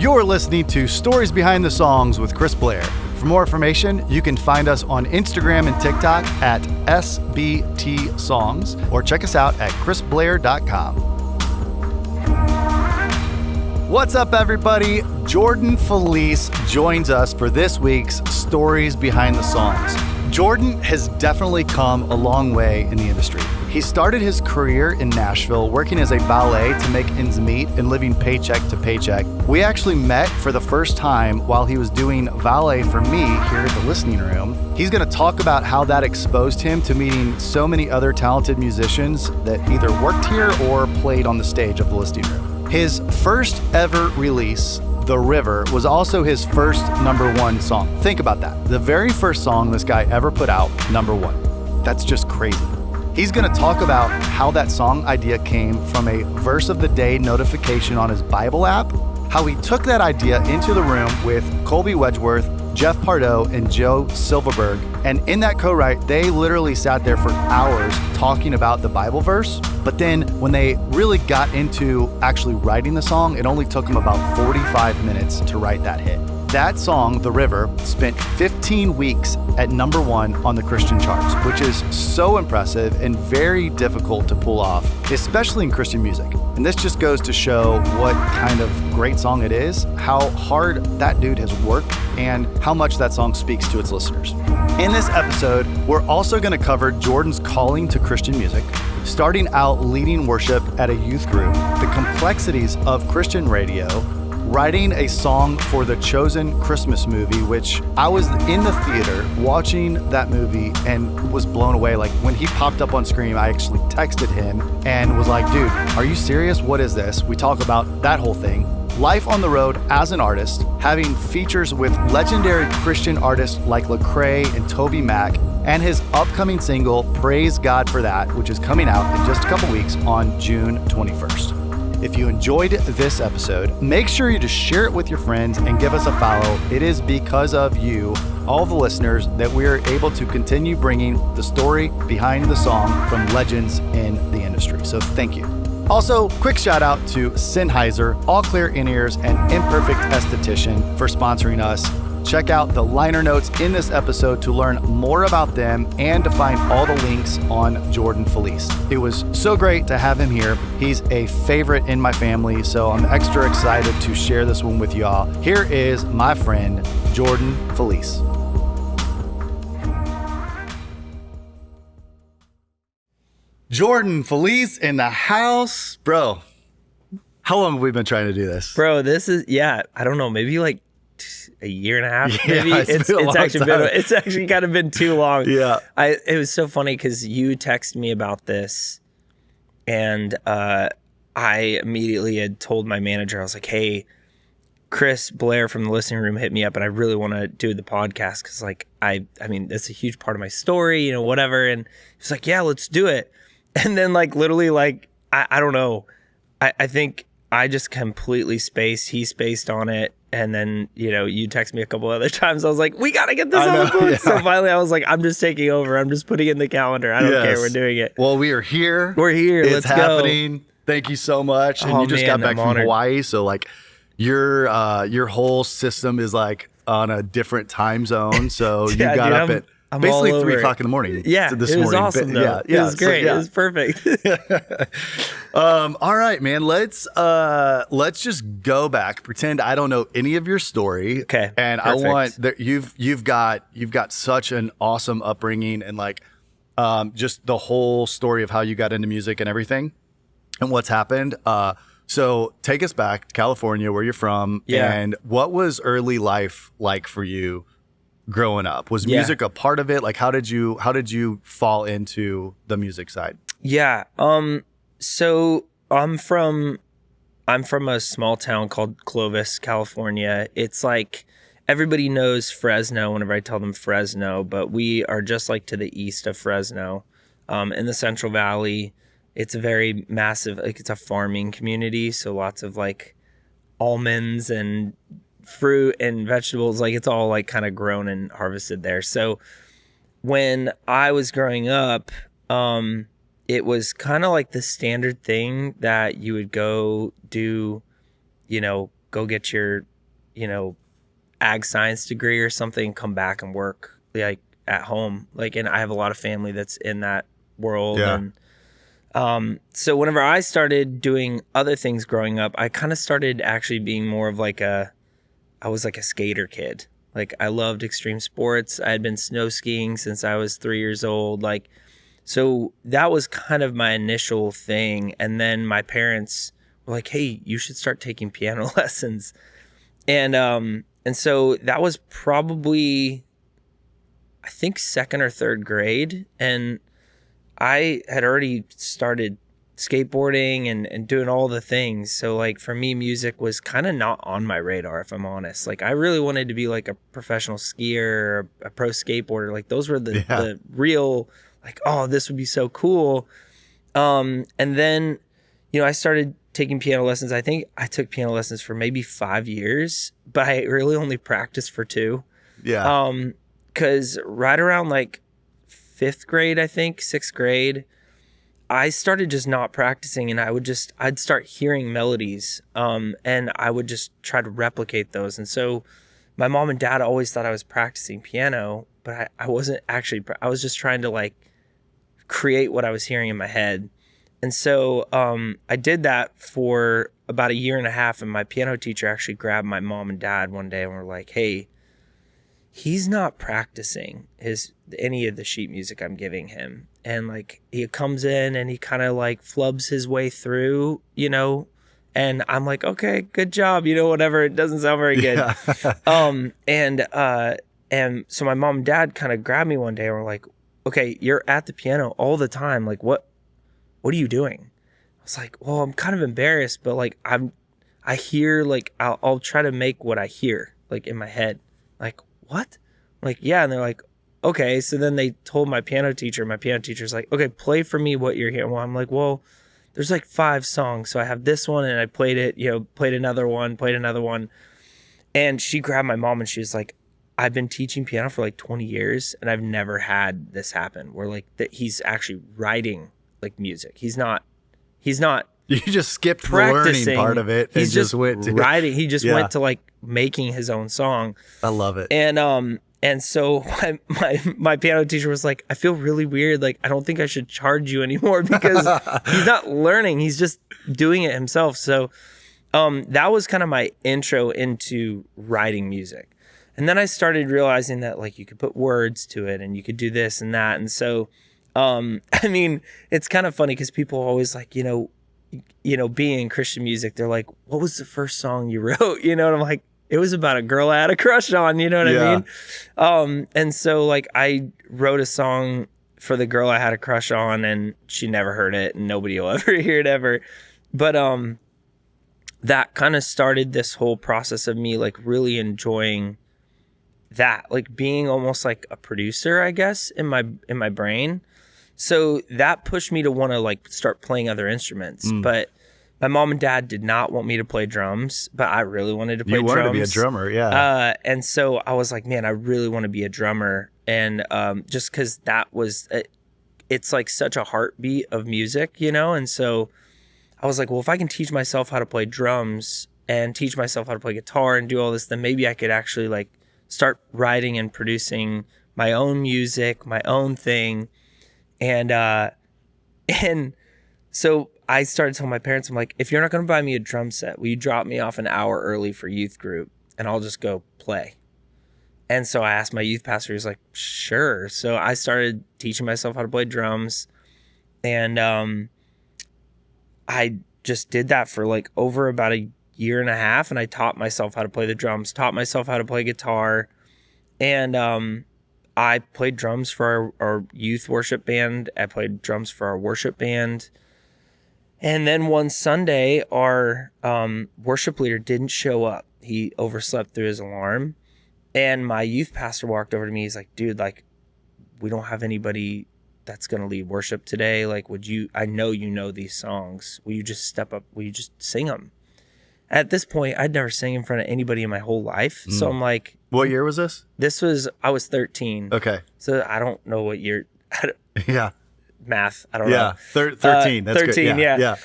You're listening to Stories Behind the Songs with Chris Blair. For more information, you can find us on Instagram and TikTok at SBT Songs, or check us out at chrisblair.com. What's up, everybody? Jordan Feliz joins us for this week's Stories Behind the Songs. Jordan has definitely come a long way in the industry. He started his career in Nashville working as a valet to make ends meet and living paycheck to paycheck. We actually met for the first time while he was doing valet for me here at the listening room. He's going to talk about how that exposed him to meeting so many other talented musicians that either worked here or played on the stage of the listening room. His first ever release, The River, was also his first #1 song. Think about that. The very first song this guy ever put out, #1. That's just crazy. He's going to talk about how that song idea came from a verse of the day notification on his Bible app, how he took that idea into the room with Colby Wedgeworth, Jeff Pardo, and Joe Silverberg. And in that co-write, they literally sat there for hours talking about the Bible verse. But then when they really got into actually writing the song, it only took them about 45 minutes to write that hit. That song, The River, spent 15 weeks at #1 on the Christian charts, which is so impressive and very difficult to pull off, especially in Christian music. And this just goes to show what kind of great song it is, how hard that dude has worked, and how much that song speaks to its listeners. In this episode, we're also going to cover Jordan's calling to Christian music, starting out leading worship at a youth group, the complexities of Christian radio, writing a song for the Chosen Christmas movie, which I was in the theater watching that movie and was blown away. Like, when he popped up on screen, I actually texted him and was like, dude, are you serious? What is this? We talk about that whole thing. Life on the road as an artist, having features with legendary Christian artists like Lecrae and Toby Mac, and his upcoming single, Praise God for That, which is coming out in just a couple weeks on June 21st. If you enjoyed this episode, make sure you just share it with your friends and give us a follow. It is because of you, all the listeners, that we are able to continue bringing the story behind the song from legends in the industry. So thank you. Also, quick shout out to Sennheiser, All Clear In-Ears, and Imperfect Esthetician for sponsoring us. Check out the liner notes in this episode to learn more about them and to find all the links on Jordan Feliz. It was so great to have him here. He's a favorite in my family, so I'm extra excited to share this one with y'all. Here is my friend, Jordan Feliz. Jordan Feliz in the house. Bro, how long have we been trying to do this? Bro, this is, I don't know, maybe like a year and a half. Maybe it's actually kind of been too long. Yeah. It was so funny because you texted me about this, and I immediately had told my manager, I was like, hey, Chris Blair from the listening room hit me up, and I really want to do the podcast because, like, I mean, that's a huge part of my story, whatever. And he's like, yeah, let's do it. And then, like, literally, like, I don't know. I think I just completely spaced. He spaced on it. And then, you text me a couple other times. I was like, we got to get this on the book. Yeah. So finally, I was like, I'm just taking over. I'm just putting it in the calendar. I don't care. We're doing it. Well, we are here. We're here. Let's go. It's happening. Thank you so much. And you just got back from Hawaii. So, like, your whole system is, like, on a different time zone. So you got up at basically 3 o'clock in the morning. Yeah, this it was morning. awesome, though. It was great. So, yeah. It was perfect. All right, man. Let's just go back. Pretend I don't know any of your story. Okay. And perfect. I want that you've got such an awesome upbringing and, like, just the whole story of how you got into music and everything and what's happened. So take us back to California, where you're from. Yeah. And what was early life like for you growing up? Was music a part of it? Like, how did you fall into the music side? Yeah. So I'm from a small town called Clovis, California. It's like everybody knows Fresno whenever I tell them Fresno, but we are just like to the east of Fresno, in the Central Valley. It's a very massive, like, it's a farming community. So lots of, like, almonds and fruit and vegetables, like, it's all, like, kind of grown and harvested there. So when I was growing up, it was kind of like the standard thing that you would go do, go get your ag science degree or something, come back and work like at home. Like, and I have a lot of family that's in that world. Yeah. And so whenever I started doing other things growing up, I kind of started actually being more of like I was like a skater kid. Like, I loved extreme sports. I had been snow skiing since I was 3 years old. Like, so that was kind of my initial thing. And then my parents were like, hey, you should start taking piano lessons. And so that was probably, I think, second or third grade. And I had already started skateboarding and doing all the things. So like for me, music was kind of not on my radar, if I'm honest. Like, I really wanted to be like a professional skier or a pro skateboarder. Like, those were the real, like, oh, this would be so cool. And then, I started taking piano lessons. I think I took piano lessons for maybe 5 years, but I really only practiced for 2. Yeah. Because right around like 5th grade, I think, 6th grade, I started just not practicing, and I'd start hearing melodies, and I would just try to replicate those. And so my mom and dad always thought I was practicing piano, but I wasn't actually. I was just trying to like create what I was hearing in my head. And so I did that for about 1.5 years, and my piano teacher actually grabbed my mom and dad one day and were like, hey, he's not practicing any of the sheet music I'm giving him. And like, he comes in and he kind of like flubs his way through, and I'm like, okay, good job, whatever. It doesn't sound very good. Yeah. And so my mom and dad kind of grabbed me one day and were like, okay, you're at the piano all the time. Like, what are you doing? I was like, well, I'm kind of embarrassed, but like, I hear, like, I'll try to make what I hear, like, in my head. Like, what? Like, yeah. And they're like, okay. So then they told my piano teacher. My piano teacher's like, okay, play for me what you're hearing. Well, I'm like, well, there's like 5 songs. So I have this one, and I played it, played another one. And she grabbed my mom and she was like, I've been teaching piano for like 20 years and I've never had this happen where like that he's actually writing like music. He's not You just skipped the practicing. learning part of it. He's and just went to writing. He just Yeah. went to like making his own song. I love it. And so my piano teacher was like, I feel really weird. Like, I don't think I should charge you anymore because he's not learning. He's just doing it himself. So that was kind of my intro into writing music. And then I started realizing that like you could put words to it and you could do this and that. And so, I mean, it's kind of funny because people always like, being in Christian music, they're like, what was the first song you wrote? And I'm like, it was about a girl I had a crush on, you know what I mean? And so like I wrote a song for the girl I had a crush on, and she never heard it and nobody will ever hear it ever. But that kind of started this whole process of me like really enjoying that, like being almost like a producer, I guess, in my brain. So that pushed me to want to like start playing other instruments. But my mom and dad did not want me to play drums, but I really wanted to play drums. You wanted to be a drummer, yeah. And so I was like, man, I really want to be a drummer. And just because that was, it's like such a heartbeat of music, And so I was like, well, if I can teach myself how to play drums and teach myself how to play guitar and do all this, then maybe I could actually like start writing and producing my own music, my own thing. And so I started telling my parents, I'm like, if you're not going to buy me a drum set, will you drop me off an hour early for youth group and I'll just go play? And so I asked my youth pastor, he was like, sure. So I started teaching myself how to play drums. And I just did that for like over about 1.5 years. And I taught myself how to play the drums, taught myself how to play guitar. And I played drums for our youth worship band. I played drums for our worship band. And then one Sunday, our worship leader didn't show up. He overslept through his alarm. And my youth pastor walked over to me. He's like, dude, like, we don't have anybody that's going to lead worship today. Like, I know you know these songs. Will you just step up? Will you just sing them? At this point, I'd never sang in front of anybody in my whole life. So I'm like... What year was this? I was 13. Okay. So I don't know what year... Yeah. Math, I don't know. 13. That's 13, good. Yeah.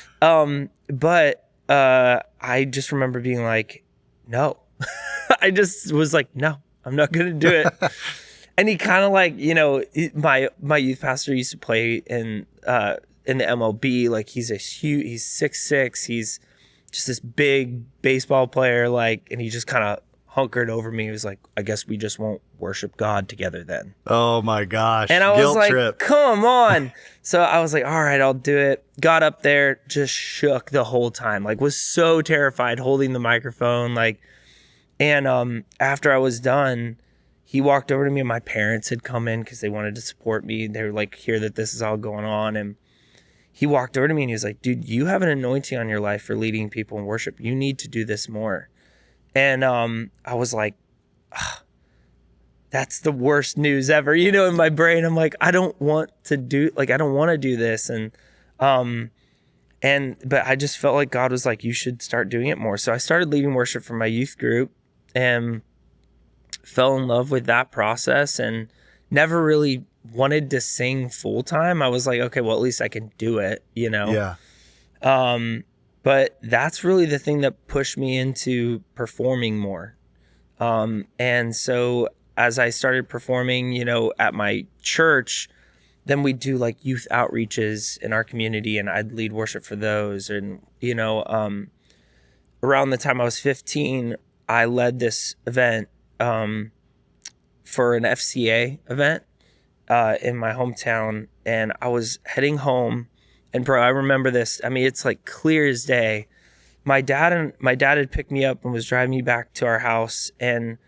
But I just remember being like, no. I just was like, no, I'm not going to do it. And he kind of like, my youth pastor used to play in the MLB. Like he's 6'6". He's just this big baseball player. Like, and he just kind of hunkered over me. He was like, I guess we just won't worship God together then. Oh my gosh. And I was like, trip. come on. So I was like, all right, I'll do it. Got up there, just shook the whole time. Like was so terrified holding the microphone. Like, and after I was done, he walked over to me and my parents had come in because they wanted to support me. They were like, hear that this is all going on. And he walked over to me and he was like, dude, you have an anointing on your life for leading people in worship. You need to do this more. And I was like, that's the worst news ever. In my brain, I'm like, I don't want to do this. But I just felt like God was like, you should start doing it more. So I started leading worship for my youth group and fell in love with that process and never really wanted to sing full time. I was like, okay, well, at least I can do it, Yeah. But that's really the thing that pushed me into performing more. And so as I started performing, at my church, then we'd do like youth outreaches in our community and I'd lead worship for those. And, around the time I was 15, I led this event for an FCA event in my hometown. And I was heading home. And bro, I remember this. I mean, it's like clear as day. My dad had picked me up and was driving me back to our house. And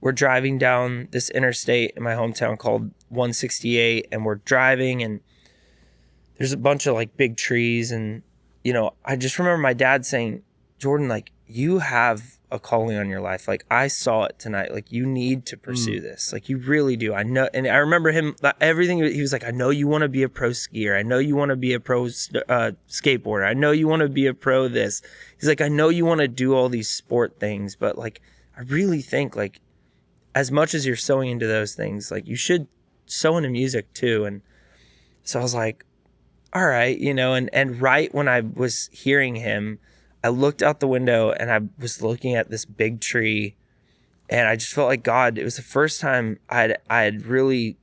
we're driving down this interstate in my hometown called 168. And we're driving and there's a bunch of like big trees. And, I just remember my dad saying, Jordan, like you have a calling on your life. Like I saw it tonight. Like you need to pursue this. Like you really do. I know. And I remember him, everything. He was like, I know you want to be a pro skier. I know you want to be a pro skateboarder. I know you want to be a pro this. He's like, I know you want to do all these sport things, but like, I really think like as much as you're sowing into those things, like you should sow into music too. And so I was like, all right, and right when I was hearing him, I looked out the window and I was looking at this big tree and I just felt like God, it was the first time I had really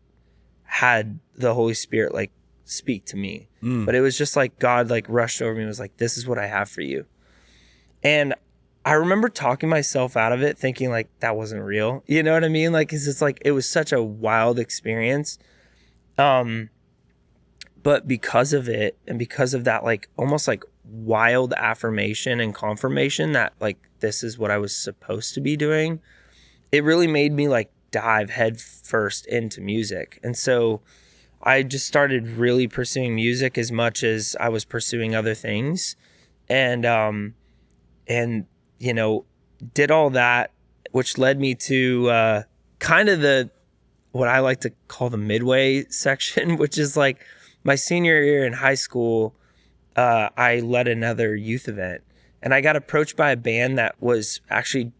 had the Holy Spirit like speak to me. But it was just like God like rushed over me and was like, this is what I have for you. And I remember talking myself out of it thinking like that wasn't real. You know what I mean? Like, 'cause it's like, it was such a wild experience. But because of it and because of that, like almost like wild affirmation and confirmation that like this is what I was supposed to be doing, it really made me like dive head first into music. And so I just started really pursuing music as much as I was pursuing other things, and did all that, which led me to kind of what I like to call the midway section, which is like my senior year in high school. I led another youth event and I got approached by a band that was actually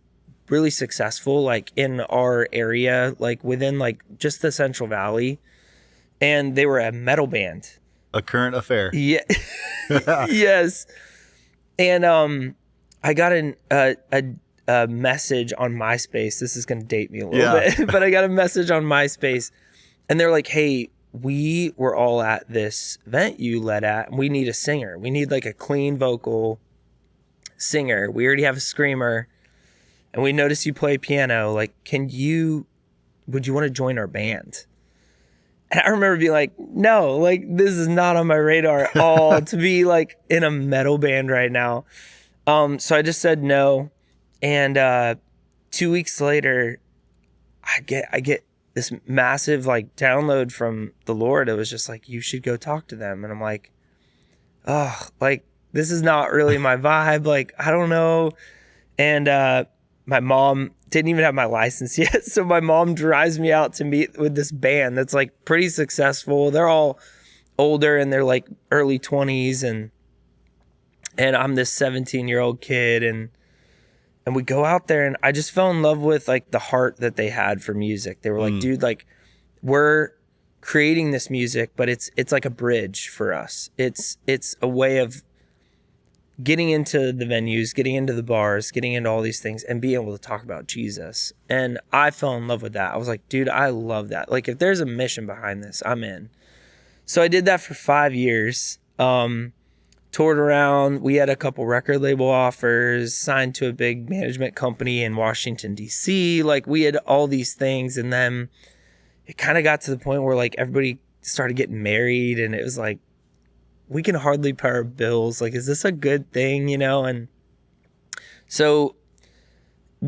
really successful, like in our area, like within like just the Central Valley. And they were a metal band. A current affair. Yeah. Yes. And I got a message on MySpace. This is going to date me a little bit, but I got a message on MySpace and they're like, hey, we were all at this event you led at, and we need a singer. We need like a clean vocal singer. We already have a screamer, and we noticed you play piano. Like, would you want to join our band? And I remember being like, no, like this is not on my radar at all to be like in a metal band right now. So I just said no. And 2 weeks later, I get this massive like download from the Lord. It was just like, you should go talk to them. And I'm like, oh, like this is not really my vibe. Like, I don't know. And my mom didn't even have my license yet. So my mom drives me out to meet with this band that's like pretty successful. They're all older and they're like early 20s. And I'm this 17-year-old kid. And we go out there and I just fell in love with like the heart that they had for music. They were like, dude, like we're creating this music, but it's like a bridge for us. It's a way of getting into the venues, getting into the bars, getting into all these things and being able to talk about Jesus. And I fell in love with that. I was like, dude, I love that. Like, if there's a mission behind this, I'm in. So I did that for 5 years. Toured around. We had a couple record label offers, signed to a big management company in Washington, D.C. Like, we had all these things. And then it kind of got to the point where like everybody started getting married and it was like, we can hardly pay our bills. Like, is this a good thing, you know? And so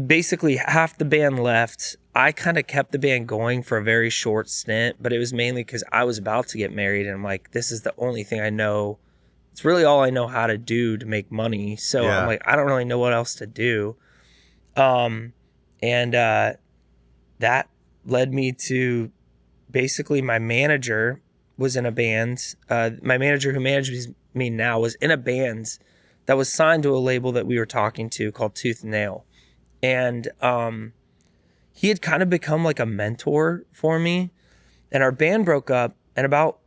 basically half the band left. I kind of kept the band going for a very short stint, but it was mainly because I was about to get married and I'm like, this is the only thing I know. It's really all I know how to do to make money. So I'm like, I don't really know what else to do. That led me to basically my manager was in a band. My manager who manages me now was in a band that was signed to a label that we were talking to called Tooth and Nail. And he had kind of become like a mentor for me. And our band broke up. And about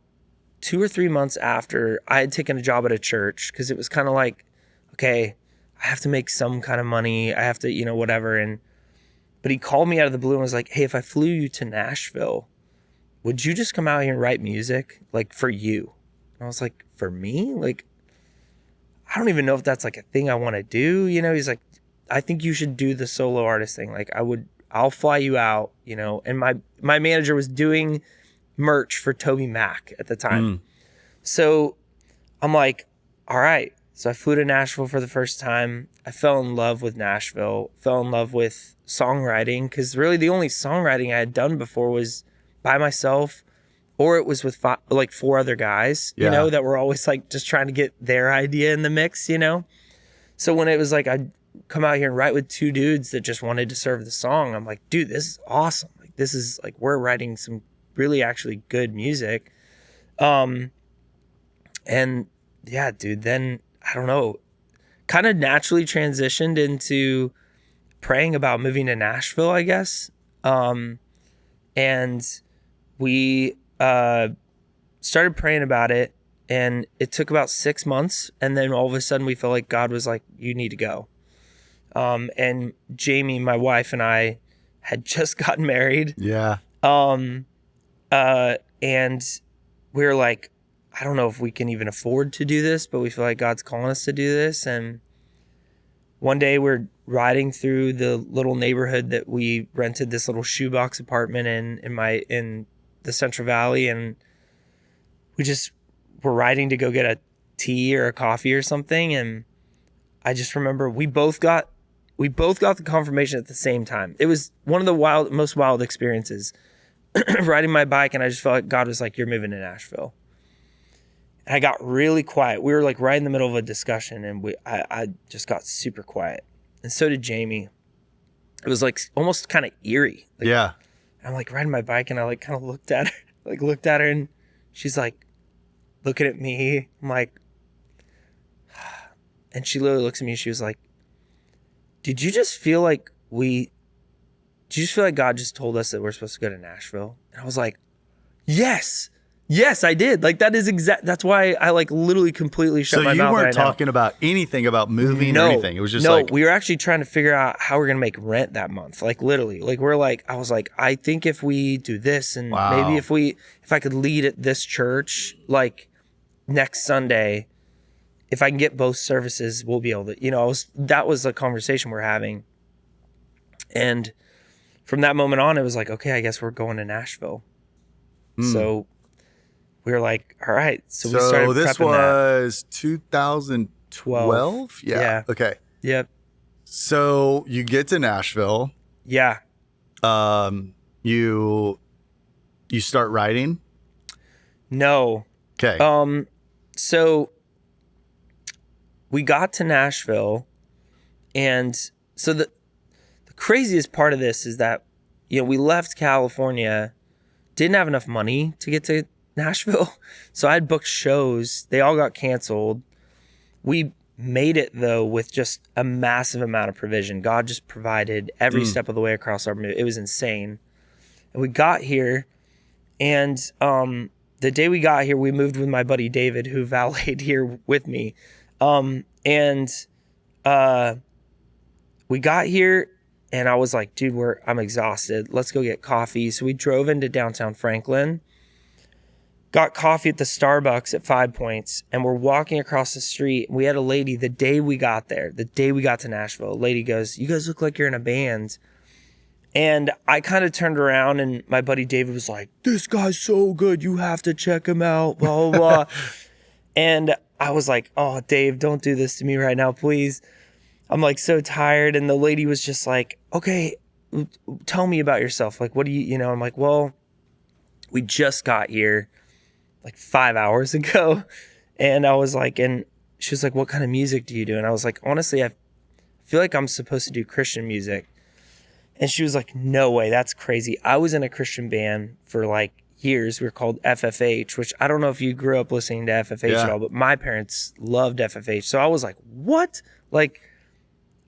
2 or 3 months after, I had taken a job at a church because it was kind of like, okay, I have to make some kind of money. I have to, you know, whatever. But he called me out of the blue and was like, hey, if I flew you to Nashville, would you just come out here and write music, like, for you? And I was like, for me? Like, I don't even know if that's, like, a thing I want to do. You know, he's like, I think you should do the solo artist thing. Like, I'll fly you out, you know. And my manager was doing merch for Toby Mac at the time. So I'm like, all right. So I flew to Nashville for the first time. I fell in love with Nashville, fell in love with songwriting, because really the only songwriting I had done before was by myself, or it was with 4 other guys, you know, that were always like just trying to get their idea in the mix, you know? So when it was like, I'd come out here and write with 2 dudes that just wanted to serve the song, I'm like, dude, this is awesome. Like, this is like, we're writing some really actually good music. And yeah, dude, then I don't know, kind of naturally transitioned into praying about moving to Nashville, I guess. And we started praying about it, and it took about 6 months, and then all of a sudden we felt like God was like, you need to go. And Jamie, my wife, and I had just gotten married. And we were like, I don't know if we can even afford to do this, but we feel like God's calling us to do this. And one day we're riding through the little neighborhood that we rented this little shoebox apartment in the Central Valley, and we just were riding to go get a tea or a coffee or something. And I just remember we both got the confirmation at the same time. It was one of the most wild experiences. Riding my bike, and I just felt like God was like, you're moving to Nashville. And I got really quiet. We were like right in the middle of a discussion, and I just got super quiet. And so did Jamie. It was like almost kind of eerie. Like, and I'm like riding my bike, and I like kind of looked at her, and she's like looking at me. I'm like, and she literally looks at me, and she was like, did you just feel like God just told us that we're supposed to go to Nashville? And I was like, yes, I did. Like, that's why I like literally completely shut my mouth. So you weren't talking about anything about moving or anything. It was just we were actually trying to figure out how we're going to make rent that month. Like, literally, like I was like, I think if we do this, and maybe if I could lead at this church, like next Sunday, if I can get both services, we'll be able to, you know, that was a conversation we're having. And from that moment on, it was like, okay, I guess we're going to Nashville. So we were like, all right. So we started prepping that. So this was 2012? Yeah. Okay. Yep. So you get to Nashville. Yeah. You start writing? No. Okay. So we got to Nashville, and so the craziest part of this is that, you know, we left California, didn't have enough money to get to Nashville. So I had booked shows. They all got canceled. We made it, though, with just a massive amount of provision. God just provided every step of the way across our move. It was insane. And we got here, and the day we got here, we moved with my buddy David, who valeted here with me. And we got here and I was like, dude, I'm exhausted. Let's go get coffee. So we drove into downtown Franklin, got coffee at the Starbucks at 5 Points, and we're walking across the street. We had a lady the day we got to Nashville, a lady goes, you guys look like you're in a band. And I kind of turned around and my buddy David was like, this guy's so good. You have to check him out, blah, blah, blah. And I was like, oh, Dave, don't do this to me right now, please. I'm like so tired. And the lady was just like, okay, tell me about yourself. Like, what do you know? I'm like, well, we just got here like 5 hours ago. And I was like, and she was like, what kind of music do you do? And I was like, honestly, I feel like I'm supposed to do Christian music. And she was like, no way, that's crazy. I was in a Christian band for like years. We were called FFH, which I don't know if you grew up listening to FFH at all, but my parents loved FFH. So I was like, what? Like,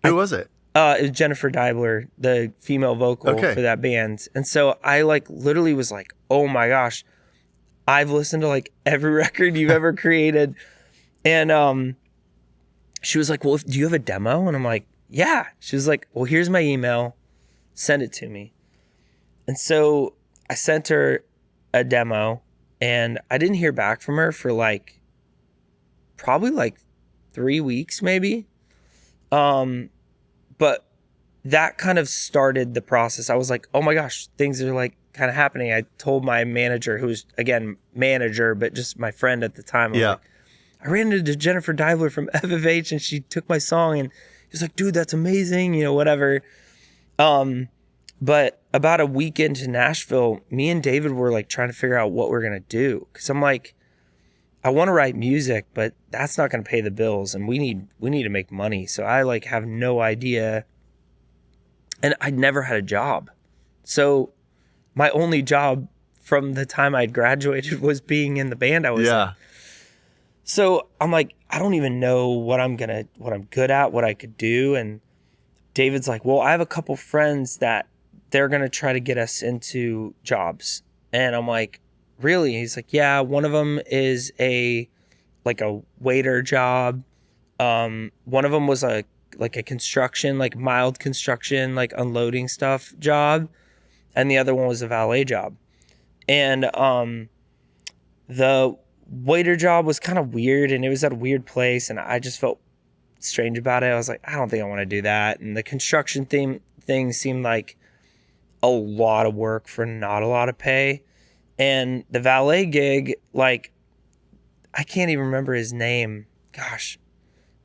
who was it? It was Jennifer Deibler, the female vocal for that band. And so I like literally was like, oh my gosh, I've listened to like every record you've ever created. And she was like, well, do you have a demo? And I'm like, yeah. She was like, well, here's my email. Send it to me. And so I sent her a demo and I didn't hear back from her for like probably like 3 weeks maybe. But that kind of started the process. I was like, oh my gosh, things are like kind of happening. I told my manager, who was again manager, but just my friend at the time. I was like, I ran into Jennifer Deibler from FFH and she took my song and he was like, dude, that's amazing. You know, whatever. But about a week into Nashville, me and David were like trying to figure out what we're going to do. Cause I'm like, I want to write music, but that's not going to pay the bills and we need to make money. So I like have no idea. And I'd never had a job. So my only job from the time I'd graduated was being in the band I was in. So I'm like, I don't even know what I'm good at, what I could do. And David's like, well, I have a couple friends that they're going to try to get us into jobs. And I'm like, really? He's like, yeah, one of them is a waiter job. One of them was a construction, like mild construction, like unloading stuff job. And the other one was a valet job. And the waiter job was kind of weird and it was at a weird place. And I just felt strange about it. I was like, I don't think I want to do that. And the construction thing seemed like a lot of work for not a lot of pay. And the valet gig, like, I can't even remember his name. Gosh,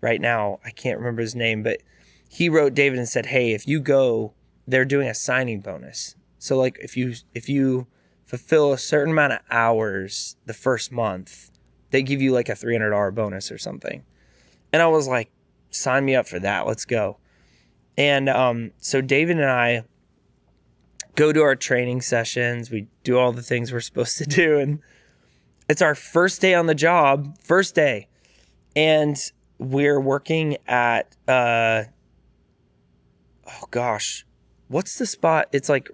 right now, I can't remember his name, but he wrote David and said, hey, if you go, they're doing a signing bonus. So like if you fulfill a certain amount of hours the first month, they give you like a $300 bonus or something. And I was like, sign me up for that. Let's go. And so David and I go to our training sessions. We do all the things we're supposed to do. And it's our first day on the job, first day. And we're working at, oh gosh, what's the spot? It's like,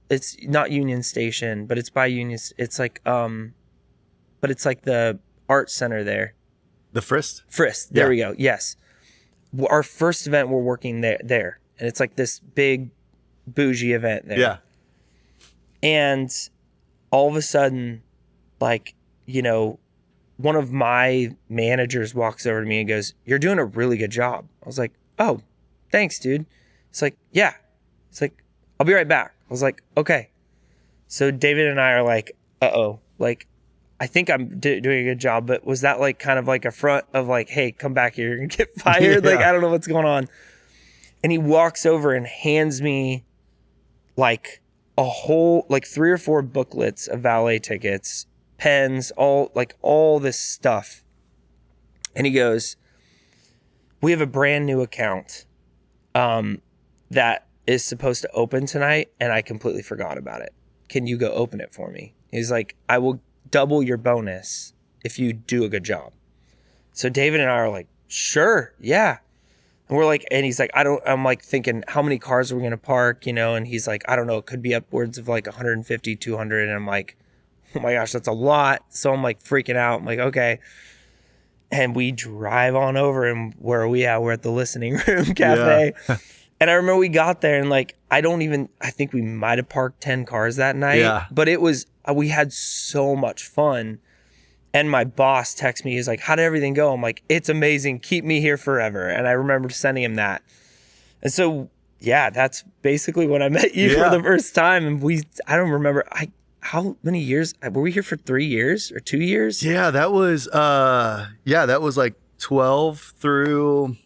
it's not Union Station, but it's by Union. It's like, but it's like the art center there. The Frist? Frist. There we go. Yes. Our first event, we're working there. And it's like this big bougie event there. Yeah. And all of a sudden, like, you know, one of my managers walks over to me and goes, you're doing a really good job. I was like, oh, thanks, dude. It's like, yeah. It's like, I'll be right back. I was like, okay. So David and I are like, uh-oh. Like, I think I'm doing a good job, but was that like kind of like a front of like, hey, come back here, you're going to get fired? Like, I don't know what's going on. And he walks over and hands me like a whole, like 3 or 4 booklets of valet tickets, pens, all this stuff. And he goes, we have a brand new account that is supposed to open tonight, and I completely forgot about it. Can you go open it for me? He's like, I will double your bonus if you do a good job. So David and I are like, sure, yeah. And we're like, and he's like, I'm like thinking, how many cars are we going to park, you know? And he's like, I don't know, it could be upwards of like 150, 200. And I'm like, oh my gosh, that's a lot. So I'm like freaking out. I'm like, okay. And we drive on over, and where are we at? We're at the Listening Room Cafe. Yeah. And I remember we got there, and like, I think we might have parked 10 cars that night. Yeah. But we had so much fun. And my boss texted me. He's like, how did everything go? I'm like, it's amazing. Keep me here forever. And I remember sending him that. And so, yeah, that's basically when I met you for the first time. And I don't remember. How many years? Were we here for 3 years or 2 years? Yeah, that was like 12 through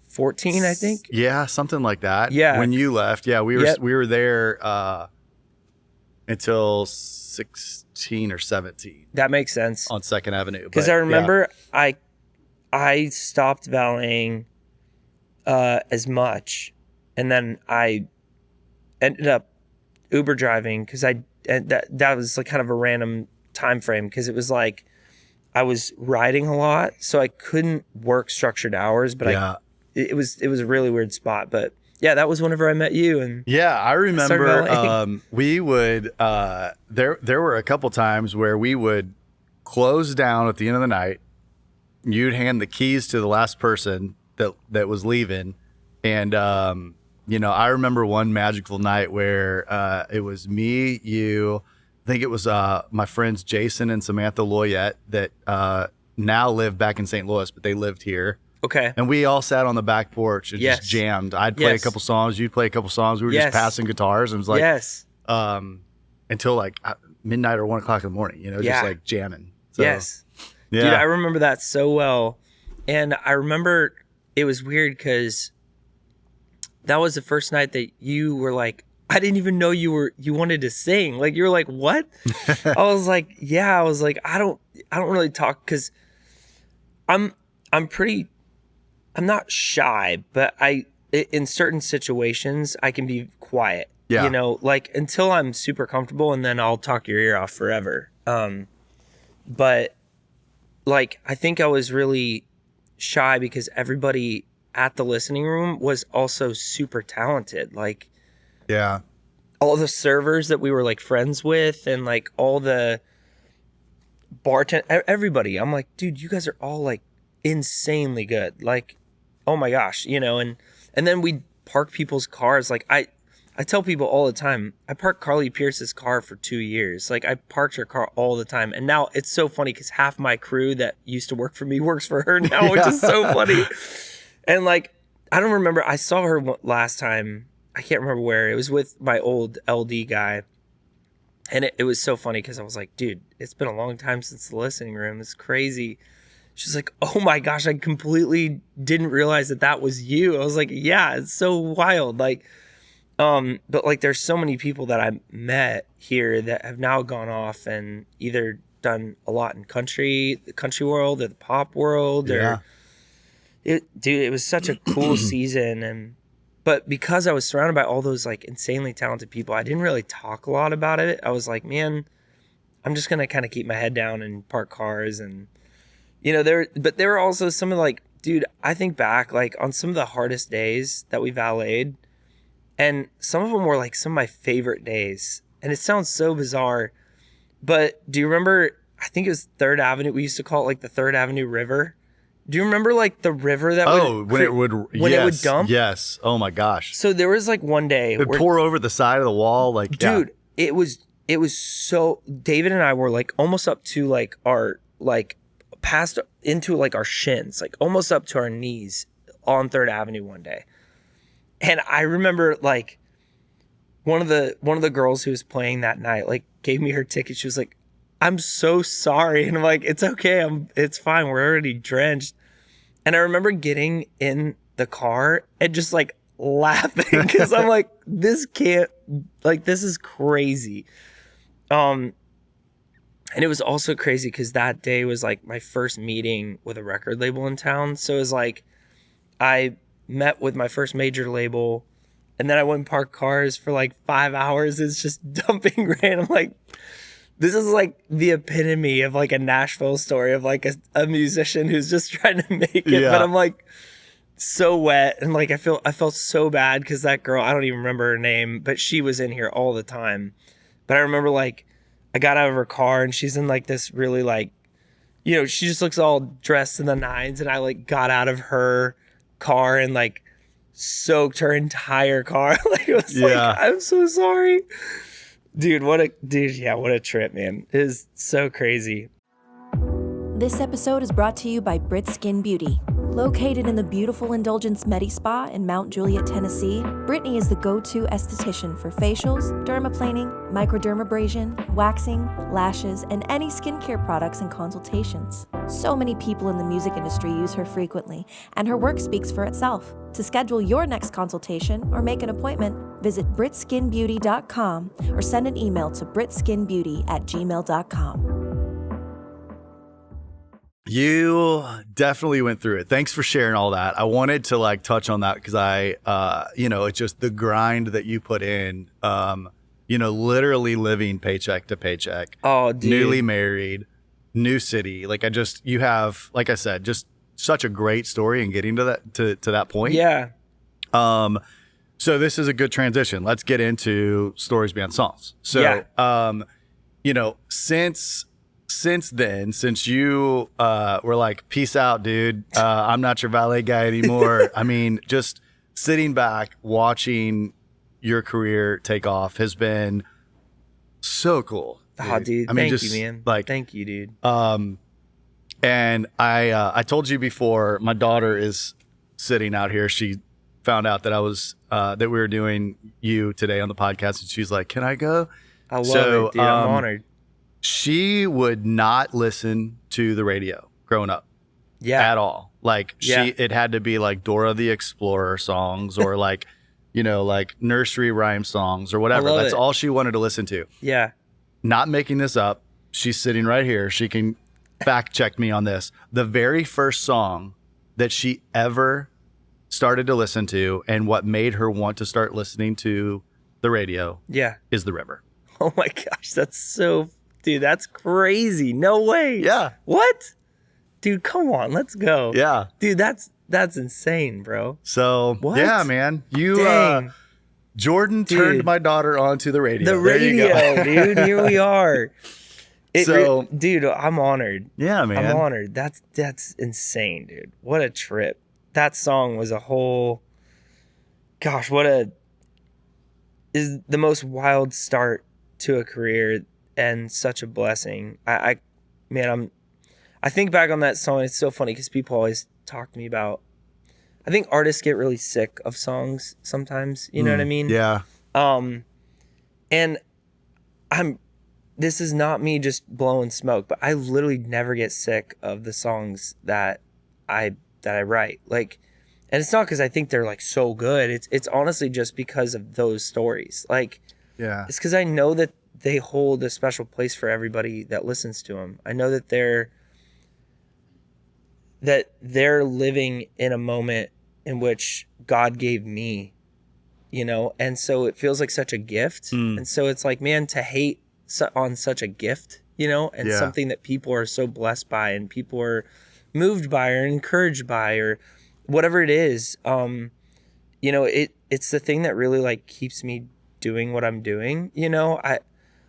14, I think. Yeah, something like that. Yeah. When you left, we were there until 16 or 17. That makes sense. On 2nd Avenue. Because I remember I stopped valeting as much, and then I ended up Uber driving because that was like kind of a random time frame, because it was like I was riding a lot, so I couldn't work structured hours, but it was a really weird spot. But yeah, that was whenever I met you. And I remember we would there were a couple times where we would close down at the end of the night. You'd hand the keys to the last person that was leaving, and I remember one magical night where it was me, you, I think it was my friends Jason and Samantha Loyette that now live back in St. Louis, but they lived here. Okay. And we all sat on the back porch and just jammed. I'd play a couple songs, you'd play a couple songs. We were just passing guitars, and it was like until like midnight or 1 o'clock in the morning, just like jamming. So, Dude, I remember that so well. And I remember it was weird because that was the first night that you were like, I didn't even know you wanted to sing. Like, you were like, what? I was like, I don't really talk, because I'm not shy, but in certain situations I can be quiet. Yeah. Like, until I'm super comfortable, and then I'll talk your ear off forever. But like, I think I was really shy because everybody at the Listening Room was also super talented. Like, all the servers that we were like friends with, and like all the bartender, everybody. I'm like, dude, you guys are all like insanely good. Like, oh my gosh, and then we park people's cars. Like, I tell people all the time, I parked Carly Pierce's car for 2 years. Like, I parked her car all the time. And now it's so funny because half my crew that used to work for me works for her now, which is so funny. And like, I don't remember. I saw her last time. I can't remember where. It was with my old LD guy. And it was so funny because I was like, dude, it's been a long time since the Listening Room. It's crazy. She's like, oh my gosh, I completely didn't realize that was you. I was like, yeah, it's so wild. Like, but like, there's so many people that I met here that have now gone off and either done a lot in the country world, or the pop world, or it was such a cool season. But because I was surrounded by all those like insanely talented people, I didn't really talk a lot about it. I was like, man, I'm just going to kind of keep my head down and park cars. And, there were also some of like, dude, I think back like on some of the hardest days that we valeted, and some of them were like some of my favorite days. And it sounds so bizarre, but do you remember, I think it was 3rd Avenue. We used to call it like the 3rd Avenue River. Do you remember like the river that when it would dump? Yes. Oh my gosh. So there was like one day it would pour over the side of the wall. Like, dude, it was so, David and I were like almost up to like our, like past into like our shins, like almost up to our knees on 3rd Avenue one day. And I remember like one of the girls who was playing that night, like gave me her ticket. She was like, I'm so sorry. And I'm like, it's okay. It's fine. We're already drenched. And I remember getting in the car and just like laughing because I'm like, this is crazy. And it was also crazy because that day was like my first meeting with a record label in town. So it was like, I met with my first major label, and then I went and parked cars for like 5 hours. It's just dumping rain. I'm like, this is like the epitome of like a Nashville story of like a musician who's just trying to make it. Yeah. But I'm like so wet, and like I felt so bad because that girl, I don't even remember her name, but she was in here all the time. But I remember like I got out of her car and she's in like this really like you know, she just looks all dressed in the nines, and I like got out of her car and like soaked her entire car. Like it was like, I'm so sorry. Dude, what a trip, man. It is so crazy. This episode is brought to you by Brit Skin Beauty. Located in the beautiful Indulgence Medi Spa in Mount Juliet, Tennessee, Brittany is the go-to esthetician for facials, dermaplaning, microdermabrasion, waxing, lashes, and any skincare products and consultations. So many people in the music industry use her frequently, and her work speaks for itself. To schedule your next consultation or make an appointment, visit britskinbeauty.com or send an email to britskinbeauty@gmail.com. You definitely went through it. Thanks for sharing all that. I wanted to like touch on that because it's just the grind that you put in, literally living paycheck to paycheck. Oh, dude. Newly married, new city. Like you have, like I said, just such a great story and getting to that point. Yeah. So this is a good transition. Let's get into stories beyond songs. So, since then, since you were like, peace out, dude, I'm not your valet guy anymore. I mean, just sitting back, watching your career take off has been so cool. Dude. Oh, dude, I mean, thank you, man. Like, thank you, dude. And I told you before, my daughter is sitting out here. She found out that that we were doing you today on the podcast, and she's like, can I go? I love it, dude. I'm honored. She would not listen to the radio growing up. Yeah. At all. Like it had to be like Dora the Explorer songs or like, like nursery rhyme songs or whatever. That's all she wanted to listen to. Yeah. Not making this up. She's sitting right here. She can fact check me on this. The very first song that she ever started to listen to and what made her want to start listening to the radio is The River. Oh my gosh. Dude, that's crazy. No way. Yeah. What? Dude, come on. Let's go. Yeah. Dude, that's insane, bro. So, what? Yeah, man. Jordan dude. Turned my daughter onto the radio. The radio, dude. Here we are. Dude, I'm honored. Yeah, man. I'm honored. That's insane, dude. What a trip. That song was a whole, gosh, is the most wild start to a career and such a blessing. I think back on that song. It's so funny because people always talk to me about, I think artists get really sick of songs sometimes. You know what I mean? Yeah. And this is not me just blowing smoke, but I literally never get sick of the songs that I write. Like, and it's not because I think they're like so good. It's honestly just because of those stories. Like, yeah, it's because I know that they hold a special place for everybody that listens to them. I know that they're living in a moment in which God gave me, and so it feels like such a gift. And so it's like, man, to hate on such a gift, and something that people are so blessed by and people are moved by or encouraged by or whatever it is, it's the thing that really like keeps me doing what I'm doing.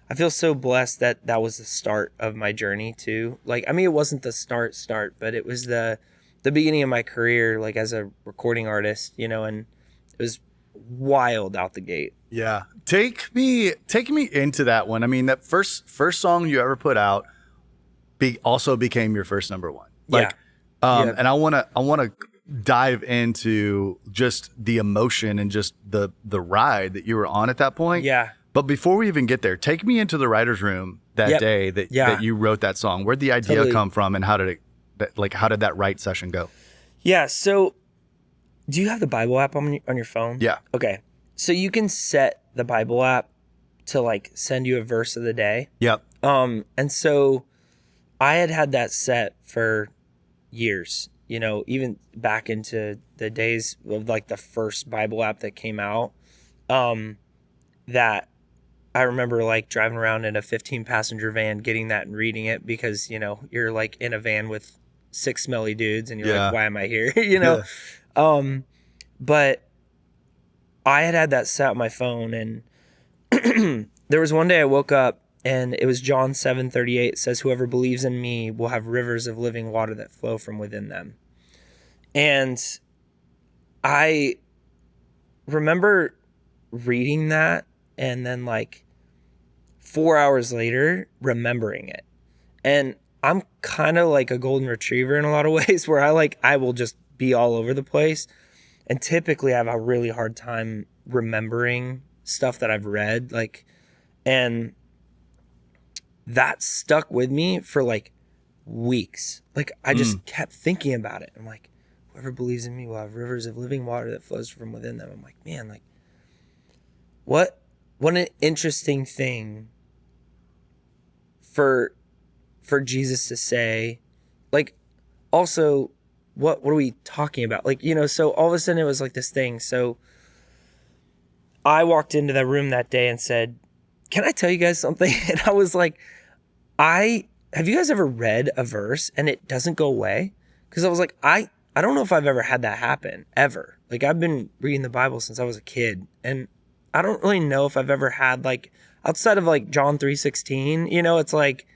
I feel so blessed that was the start of my journey too. Like, I mean, it wasn't the start, but it was the beginning of my career, like as a recording artist, and it was wild out the gate. Yeah. Take me into that one. I mean, that first song you ever put out also became your first number one. Like, and I want to dive into just the emotion and just the ride that you were on at that point. Yeah. But before we even get there, take me into the writer's room that day that you wrote that song. Where'd the idea come from, and how did that write session go? Yeah. So, do you have the Bible app on your phone? Yeah. Okay. So you can set the Bible app to like send you a verse of the day. Yep. And so I had that set for years. Even back into the days of like the first Bible app that came out. That I remember like driving around in a 15-passenger van, getting that and reading it because, you're like in a van with 6 smelly dudes and you're like, why am I here? But I had that set on my phone, and there was one day I woke up And it was John 7:38. It says, whoever believes in me will have rivers of living water that flow from within them. And I remember reading that and then like 4 hours later remembering it. And I'm kind of like a golden retriever in a lot of ways, where I will just be all over the place, and typically I have a really hard time remembering stuff that I've read, and that stuck with me for like weeks. Like I just kept thinking about it. I'm like, whoever believes in me will have rivers of living water that flows from within them. I'm like, man, like what an interesting thing for Jesus to say. Like, also, what are we talking about? Like, so all of a sudden it was like this thing. So I walked into that room that day and said, can I tell you guys something? And I was like, have you guys ever read a verse and it doesn't go away? Because I was like, I don't know if I've ever had that happen, ever. Like, I've been reading the Bible since I was a kid, and I don't really know if I've ever had, like, outside of like John 3:16, it's like,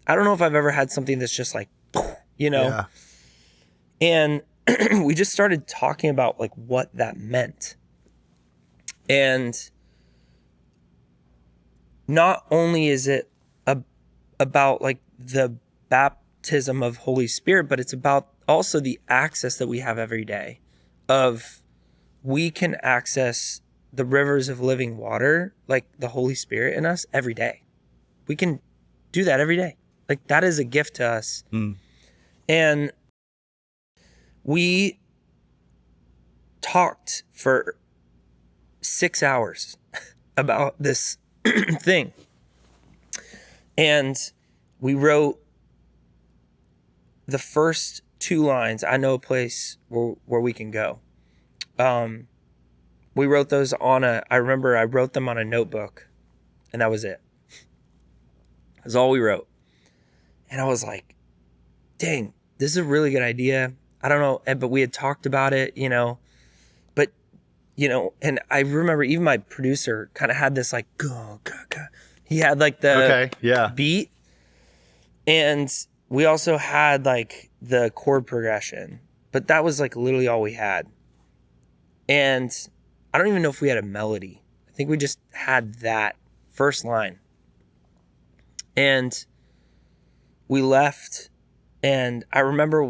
I don't know if I've ever had something that's just like, Yeah. And we just started talking about like what that meant. And not only is it about like the baptism of Holy Spirit, but it's about also the access that we have every day of we can access the rivers of living water, like the Holy Spirit in us, every day. We can do that every day. Like, that is a gift to us. And we talked for 6 hours about this thing. And we wrote the first 2 lines, I know a place where we can go. We wrote those I remember I wrote them on a notebook, and that was it. That's all we wrote. And I was like, dang, this is a really good idea. I don't know, but we had talked about it, but, and I remember even my producer kind of had this like, go. He had like the beat, and we also had like the chord progression, but that was like literally all we had. And I don't even know if we had a melody. I think we just had that first line. And we left, and I remember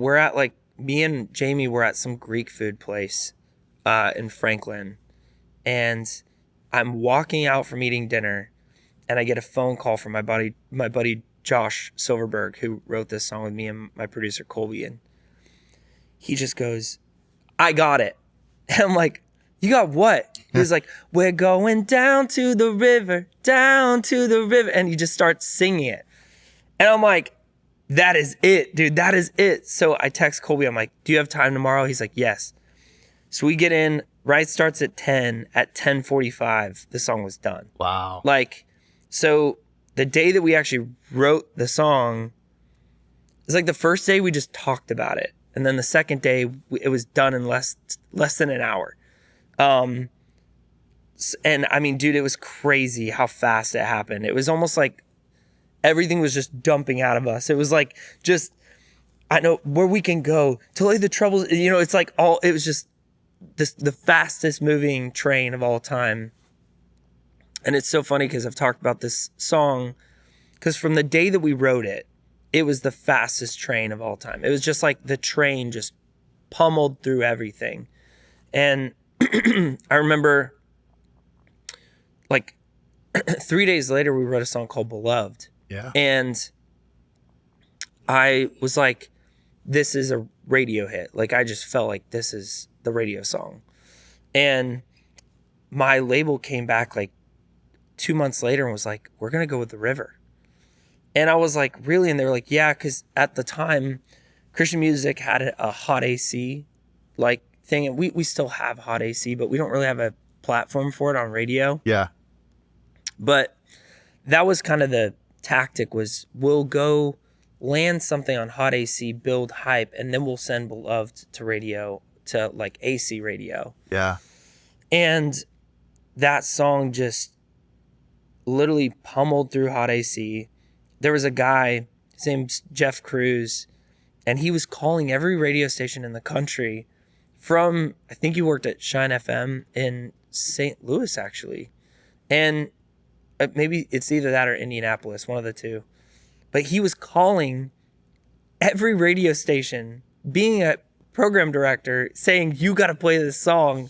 me and Jamie were at some Greek food place in Franklin, and I'm walking out from eating dinner, and I get a phone call from my buddy Josh Silverberg, who wrote this song with me and my producer Colby, and he just goes, I got it. And I'm like, you got what? He was like, we're going down to the river, and he just starts singing it. And I'm like, that is it, dude. That is it. So I text Colby. I'm like, do you have time tomorrow? He's like, yes. So we get in, ride starts at 10. At 10:45, the song was done. Wow. Like, so the day that we actually wrote the song, it's like the first day we just talked about it. And then the second day, it was done in less than an hour. And I mean, dude, it was crazy how fast it happened. It was almost like everything was just dumping out of us. It was like, just, I know where we can go to lay the troubles. It's like it was just the fastest moving train of all time. And it's so funny because I've talked about this song, because from the day that we wrote it, it was the fastest train of all time. It was just like the train just pummeled through everything. And I remember like 3 days later, we wrote a song called Beloved. Yeah. And I was like, this is a radio hit. Like, I just felt like this is the radio song. And my label came back like 2 months later and was like, we're going to go with The River. And I was like, really? And they were like, yeah, because at the time, Christian music had a hot AC like thing. And we still have hot AC, but we don't really have a platform for it on radio. Yeah. But that was kind of the tactic, was we'll go land something on hot AC, build hype, and then we'll send Beloved to radio, to like AC radio. Yeah. And that song just literally pummeled through Hot AC. There was a guy, his name's Jeff Cruz, and he was calling every radio station in the country from, I think he worked at Shine FM in St. Louis, actually. And maybe it's either that or Indianapolis, one of the two. But he was calling every radio station, being a program director, saying, you got to play this song.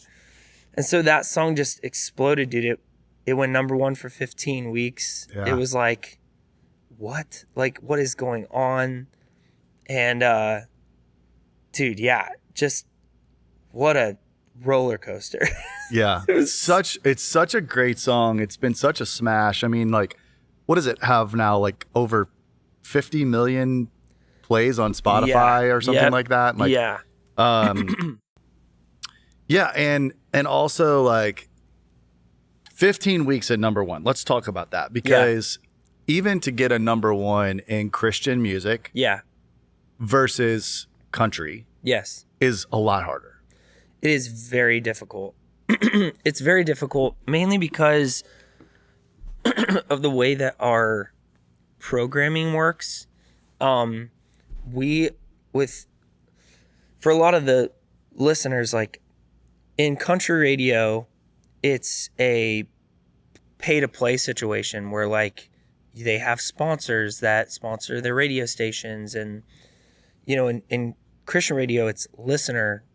And so that song just exploded, dude. It went number one for 15 weeks. Yeah. It was like, what? Like, what is going on? And, dude, yeah, just what a roller coaster. Yeah. It's such a great song. It's been such a smash. I mean, like, what does it have now? Like over 50 million plays on Spotify or something like that. Like, yeah. Yeah. And also like 15 weeks at number one. Let's talk about that because even to get a number one in Christian music versus country is a lot harder. It is very difficult. It's very difficult mainly because of the way that our programming works. For a lot of the listeners, like in country radio, it's a pay to play situation where like they have sponsors that sponsor their radio stations. And, you know, in Christian radio, it's listener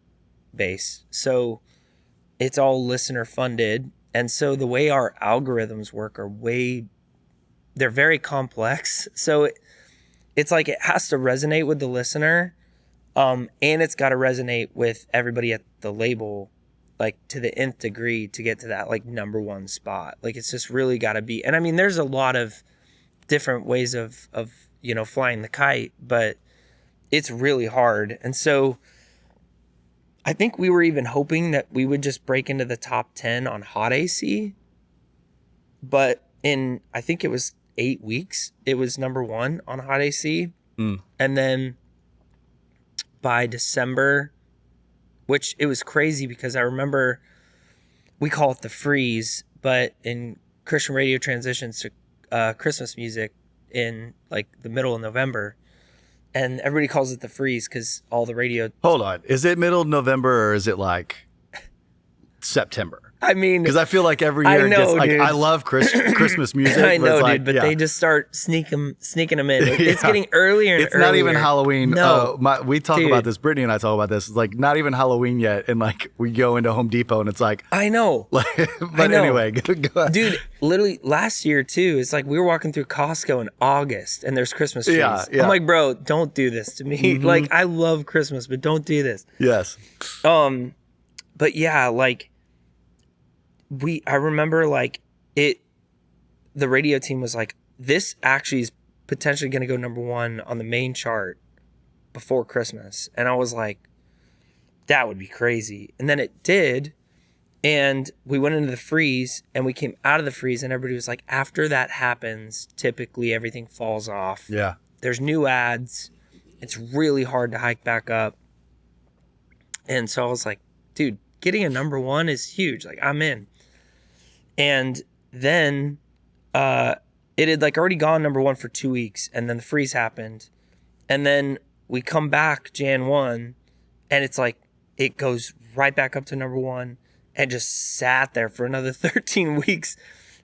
based. So it's all listener funded. And so the way our algorithms work they're very complex. So it's like it has to resonate with the listener. And it's got to resonate with everybody at the label, like to the nth degree to get to that like number one spot. Like it's just really got to be. And I mean, there's a lot of different ways of, you know, flying the kite, but it's really hard. And so I think we were even hoping that we would just break into the top 10 on Hot AC. But I think it was 8 weeks, it was number one on Hot AC. And then by December, which it was crazy because I remember we call it the freeze, but in Christian radio transitions to Christmas music in like the middle of November. And everybody calls it the freeze because all the radio... Hold on. Is it middle of November or is it like September? I mean... Because I feel like every year I know, it gets... dude. Like, I love Christmas music. I know, like, dude, but they just start sneaking them in. It's getting earlier and it's earlier. Not even Halloween. No. We talk about this. Brittany and I talk about this. It's like not even Halloween yet. And like we go into Home Depot and it's like... I know. But I know. anyway, go ahead. Dude, literally last year too, it's like we were walking through Costco in August and there's Christmas trees. Yeah. I'm like, bro, don't do this to me. Mm-hmm. Like I love Christmas, but don't do this. Yes. But yeah, like I remember like the radio team was like, this actually is potentially going to go number one on the main chart before Christmas. And I was like, that would be crazy. And then it did. And we went into the freeze and we came out of the freeze and everybody was like, after that happens, typically everything falls off. Yeah. There's new ads. It's really hard to hike back up. And so I was like, dude, getting a number one is huge. Like I'm in. And then it had like already gone number one for 2 weeks. And then the freeze happened. And then we come back Jan 1 and it's like, it goes right back up to number one and just sat there for another 13 weeks.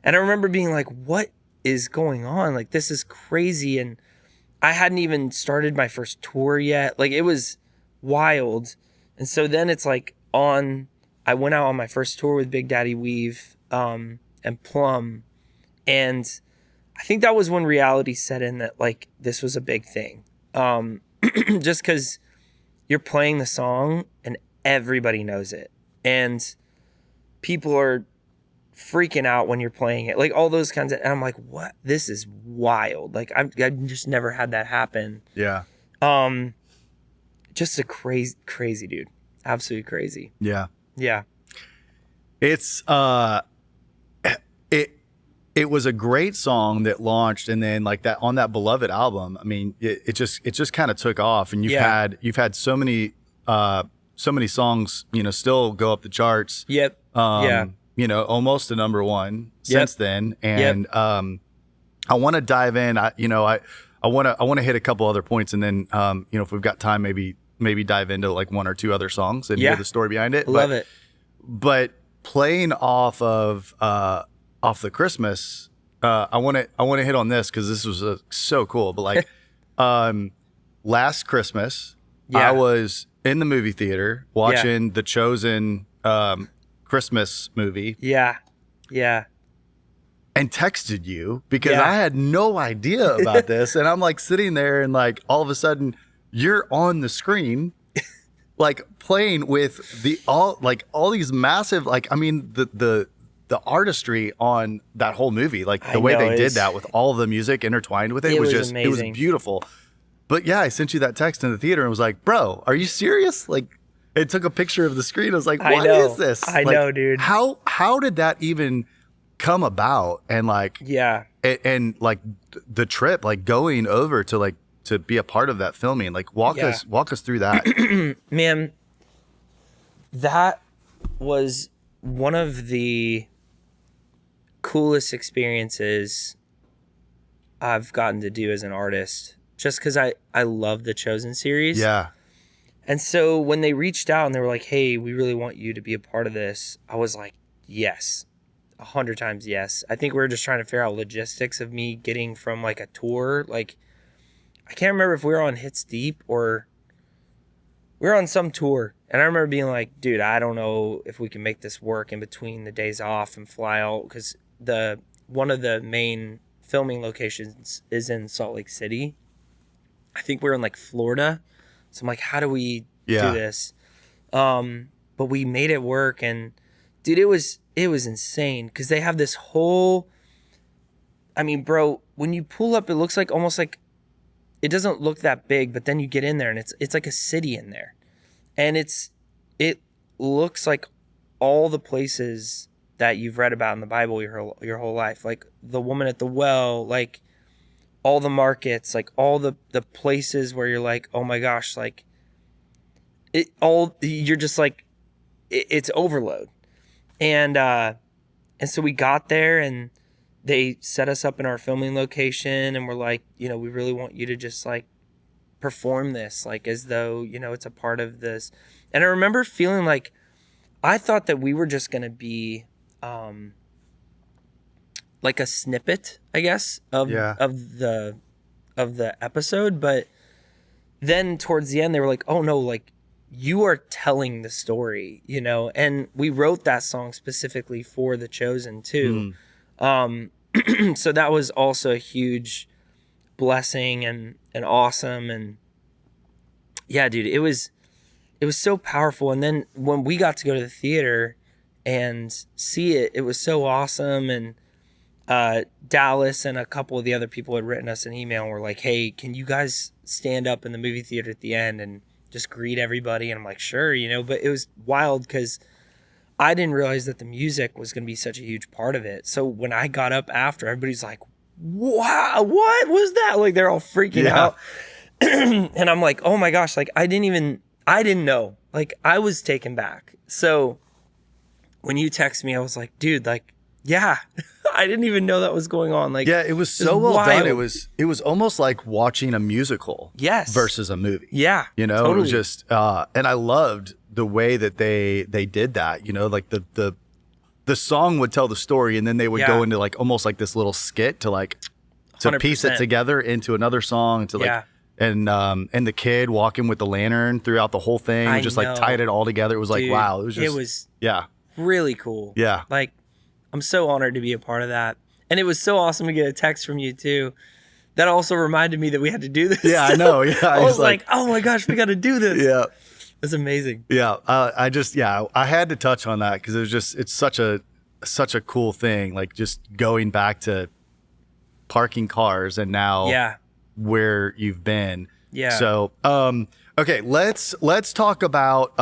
And I remember being like, what is going on? Like, this is crazy. And I hadn't even started my first tour yet. Like, it was wild. And so then it's like I went out on my first tour with Big Daddy Weave and Plum. And I think that was when reality set in that, like, this was a big thing. Just because you're playing the song and everybody knows it. And people are freaking out when you're playing it. Like, all those kinds of... And I'm like, what? This is wild. Like, I've just never had that happen. Yeah. Just a crazy dude. Absolutely crazy. Yeah. Yeah. It's it was a great song that launched, and then like that on that Beloved album, I mean, it just kind of took off, and you've had so many songs, you know, still go up the charts. Yep. You almost a number one since then. And I want to dive in. I want to hit a couple other points, and then if we've got time, maybe dive into like one or two other songs and hear the story behind it. Love it. But playing off the Christmas, I want to hit on this because this was so cool. But like last Christmas, I was in the movie theater watching the Chosen Christmas movie. Yeah. And texted you because I had no idea about this. And I'm like sitting there and like all of a sudden you're on the screen like playing with all these massive, like, I mean, the artistry on that whole movie, like the way they did that with all the music intertwined with it was just amazing. It was beautiful. But yeah, I sent you that text in the theater and was like, bro, are you serious? Like, it took a picture of the screen. I was like, what is this? I know, dude. How did that even come about? And like, and like the trip, like going over to be a part of that filming, like walk us through that. Man, that was one of the coolest experiences I've gotten to do as an artist, just because I love the Chosen series. Yeah. And so when they reached out and they were like, hey, we really want you to be a part of this, I was like, yes, 100 times yes. I think we were just trying to figure out logistics of me getting from like a tour. Like, I can't remember if we were on Hits Deep or we were on some tour. And I remember being like, dude, I don't know if we can make this work in between the days off and fly out, because one of the main filming locations is in Salt Lake City. I think we're in like Florida. So I'm like, how do we do this? But we made it work, and dude, it was insane because they have this whole, I mean, bro, when you pull up, it looks like almost like, it doesn't look that big, but then you get in there and it's like a city in there. And it looks like all the places that you've read about in the Bible your whole life, like the woman at the well, like all the markets, like all the places where you're like, oh my gosh, like you're just like, it's overload. And so we got there and they set us up in our filming location and we're like, we really want you to just like perform this, like as though, it's a part of this. And I remember feeling like, I thought that we were just going to be like a snippet, I guess, of the episode. But then towards the end, they were like, oh no, like you are telling the story, and we wrote that song specifically for The Chosen too. So that was also a huge blessing and awesome. And yeah, dude, it was so powerful. And then when we got to go to the theater and see it, it was so awesome. And Dallas and a couple of the other people had written us an email and were like, hey, can you guys stand up in the movie theater at the end and just greet everybody? And I'm like, sure, but it was wild because I didn't realize that the music was going to be such a huge part of it. So when I got up after, everybody's like, wow, what was that? Like they're all freaking out. And I'm like, oh my gosh, like I didn't know. Like I was taken back. So when you text me, I was like, dude, like, yeah, I didn't even know that was going on. Like, yeah, it was so well done. It was almost like watching a musical versus a movie. Yeah. Totally. It was just, and I loved the way that they did that, like the song would tell the story and then they would go into like almost like this little skit to like to 100%. Piece it together into another song to like and the kid walking with the lantern throughout the whole thing, like tied it all together. It was like, dude, wow, it was really cool. Yeah. Like I'm so honored to be a part of that. And it was so awesome to get a text from you too. That also reminded me that we had to do this. Yeah, I know. Yeah. I was like, oh my gosh, we got to do this. Yeah. It's amazing. Yeah. I had to touch on that because it's such a cool thing. Like just going back to parking cars and now where you've been. Yeah. So, okay, let's talk about,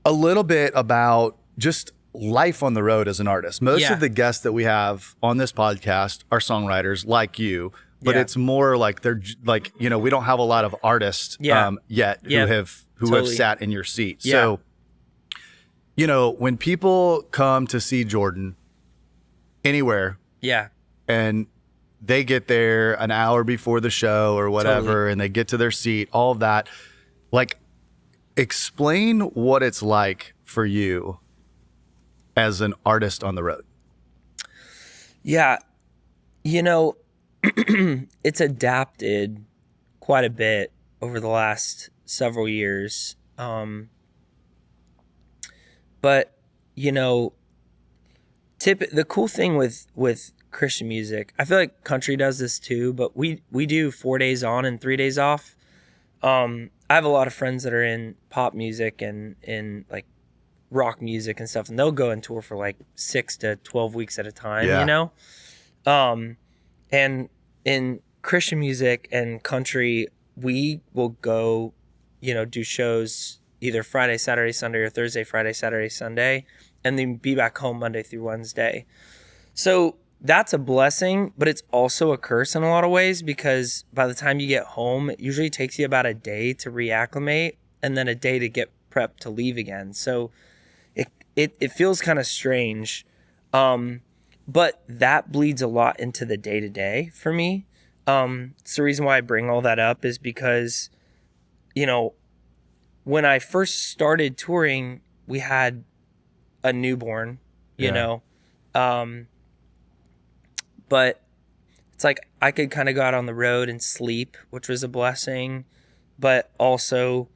a little bit about just life on the road as an artist. Most of the guests that we have on this podcast are songwriters like you, but it's more like they're like, we don't have a lot of artists yet who have sat in your seat. Yeah. So You know, when people come to see Jordan anywhere Yeah. and they get there an hour before the show or whatever, Totally. and they get to their seat, all of that, like, explain what it's like for you as an artist on the road. Yeah. You know, it's adapted quite a bit over the last several years. But, you know, the cool thing with Christian music, I feel like country does this too, but we do 4 days on and 3 days off. I have a lot of friends that are in pop music and in like rock music and stuff, and they'll go and tour for like 6 to 12 weeks at a time, Yeah. you know? And in Christian music and country, we will go, you know, do shows either Friday, Saturday, Sunday, or Thursday, Friday, Saturday, Sunday, and then be back home Monday through Wednesday. So that's a blessing, but it's also a curse in a lot of ways, because by the time you get home, it usually takes you about a day to reacclimate and then a day to get prepped to leave again. So it feels kind of strange. But that bleeds a lot into the day-to-day for me. It's the reason why I bring all that up is because, you know, when I first started touring, we had a newborn, you know. But it's like I could kind of go out on the road and sleep, which was a blessing. But also,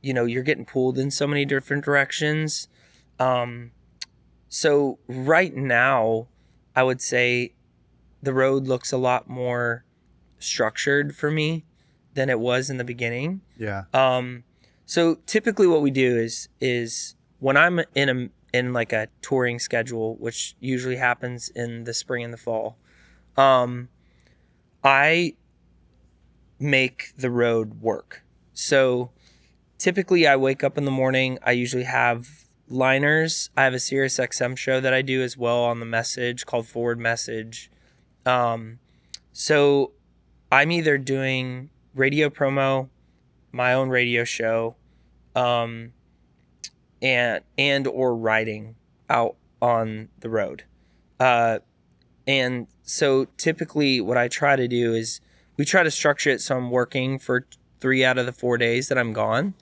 you know, you're getting pulled in so many different directions. So right now, I would say the road looks a lot more structured for me than it was in the beginning. Yeah. So typically what we do is when I'm in like a touring schedule, which usually happens in the spring and the fall, I make the road work. So typically I wake up in the morning, I usually have liners. I have a Sirius XM show that I do as well on the Message called Forward Message. So I'm either doing radio promo, my own radio show, and or writing out on the road. And so typically what I try to do is we try to structure it so I'm working for 3 out of the 4 days that I'm gone,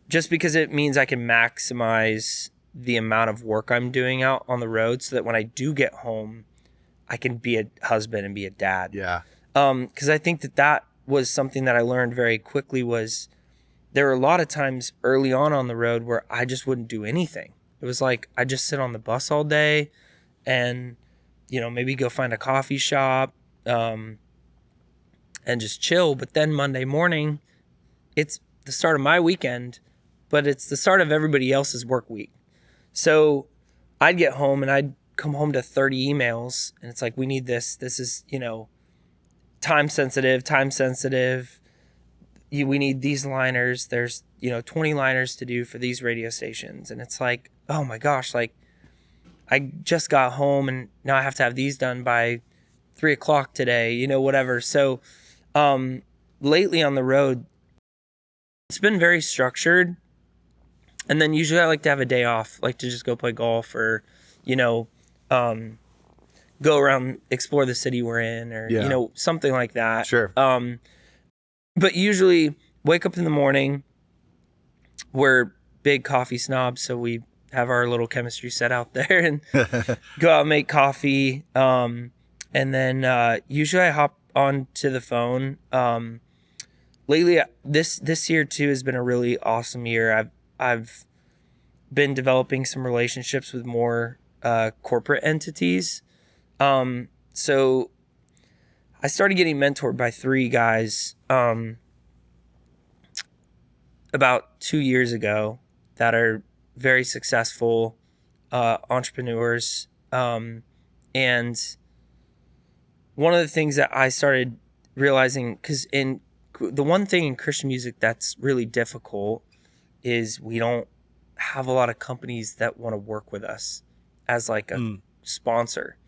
just because it means I can maximize the amount of work I'm doing out on the road so that when I do get home, I can be a husband and be a dad. Yeah. Because I think that was something that I learned very quickly was there were a lot of times early on the road where I just wouldn't do anything. It was like I just sit on the bus all day and, you know, maybe go find a coffee shop and just chill. But then Monday morning, it's the start of my weekend, but it's the start of everybody else's work week. So I'd get home and I'd come home to 30 emails and it's like, we need this. This is, you know, time sensitive. We need these liners. There's, you know, 20 liners to do for these radio stations. And it's like, oh my gosh, like I just got home and now I have to have these done by 3:00 today, you know, whatever. So lately on the road, it's been very structured. And then usually I like to have a day off, like to just go play golf or, you know, go around, explore the city we're in or, you know, something like that. Sure. But usually wake up in the morning. We're big coffee snobs, so we have our little chemistry set out there and go out and make coffee. And then usually I hop onto the phone. Lately, this year too has been a really awesome year. I've been developing some relationships with more corporate entities. So I started getting mentored by 3 guys about 2 years ago that are very successful entrepreneurs. And one of the things that I started realizing, because the one thing in Christian music that's really difficult is we don't have a lot of companies that want to work with us as like a sponsor.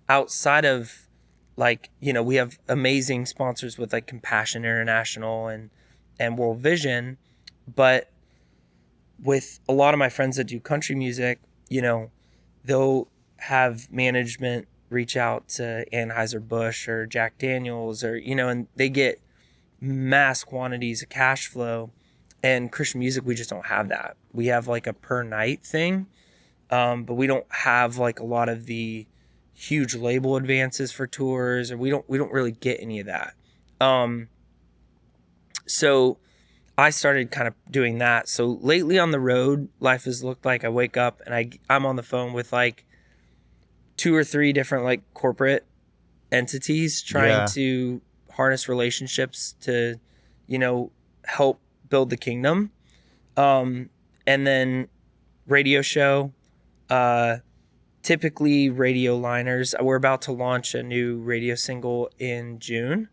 Outside of like, you know, we have amazing sponsors with like Compassion International and World Vision, but with a lot of my friends that do country music, they'll have management reach out to Anheuser-Busch or Jack Daniels or, and they get mass quantities of cash flow. And Christian music, we just don't have that. We have like a per night thing, but we don't have like a lot of the huge label advances for tours, or we don't really get any of that. So I started kind of doing that. So lately on the road, life has looked like I wake up and I'm on the phone with like 2 or 3 different like corporate entities trying to harness relationships to, help build the kingdom. And then radio show, typically radio liners. We're about to launch a new radio single in June.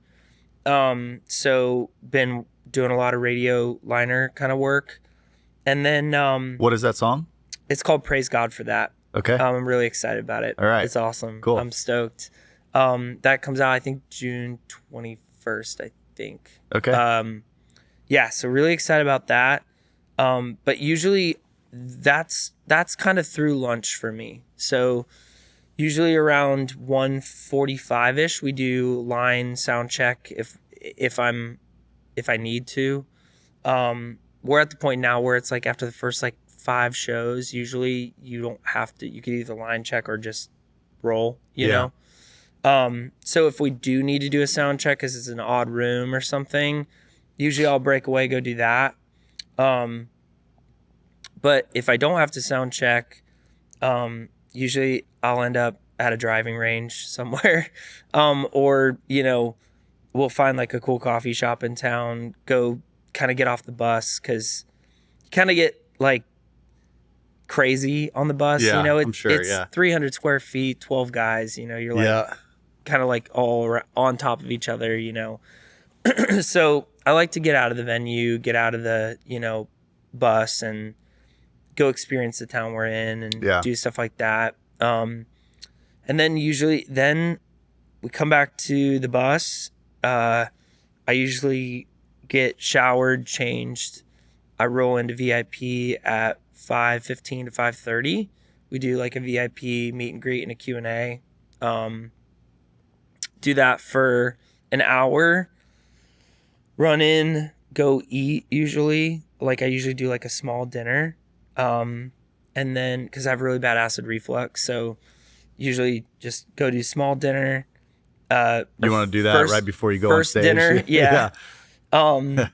So been doing a lot of radio liner kind of work. And then what is that song? It's called Praise God for That. Okay. I'm really excited about it. All right. It's awesome. Cool. I'm stoked. That comes out, I think, June 21st, I think. Okay. Yeah, so really excited about that. But usually that's kind of through lunch for me. So usually around 1:45ish, we do line sound check if I need to. We're at the point now where it's like after the first like 5 shows, usually you don't have to. You could either line check or just roll. You know. So if we do need to do a sound check because it's an odd room or something, usually I'll break away, go do that. But if I don't have to sound check, usually I'll end up at a driving range somewhere. Or, we'll find like a cool coffee shop in town, go kind of get off the bus because you kind of get like crazy on the bus. Yeah, It's, I'm sure, it's 300 square feet, 12 guys, you're like kind of like all on top of each other, So I like to get out of the venue, get out of the, bus and go experience the town we're in and do stuff like that. And then usually we come back to the bus. I usually get showered, changed. I roll into VIP at 5:15 to 5:30. We do like a VIP meet and greet and a Q&A. Do that for an hour. Run in, go eat usually. Like I usually do like a small dinner. And then, because I have really bad acid reflux, so usually just go do small dinner. You want to do that right before you go on stage? First dinner, yeah. And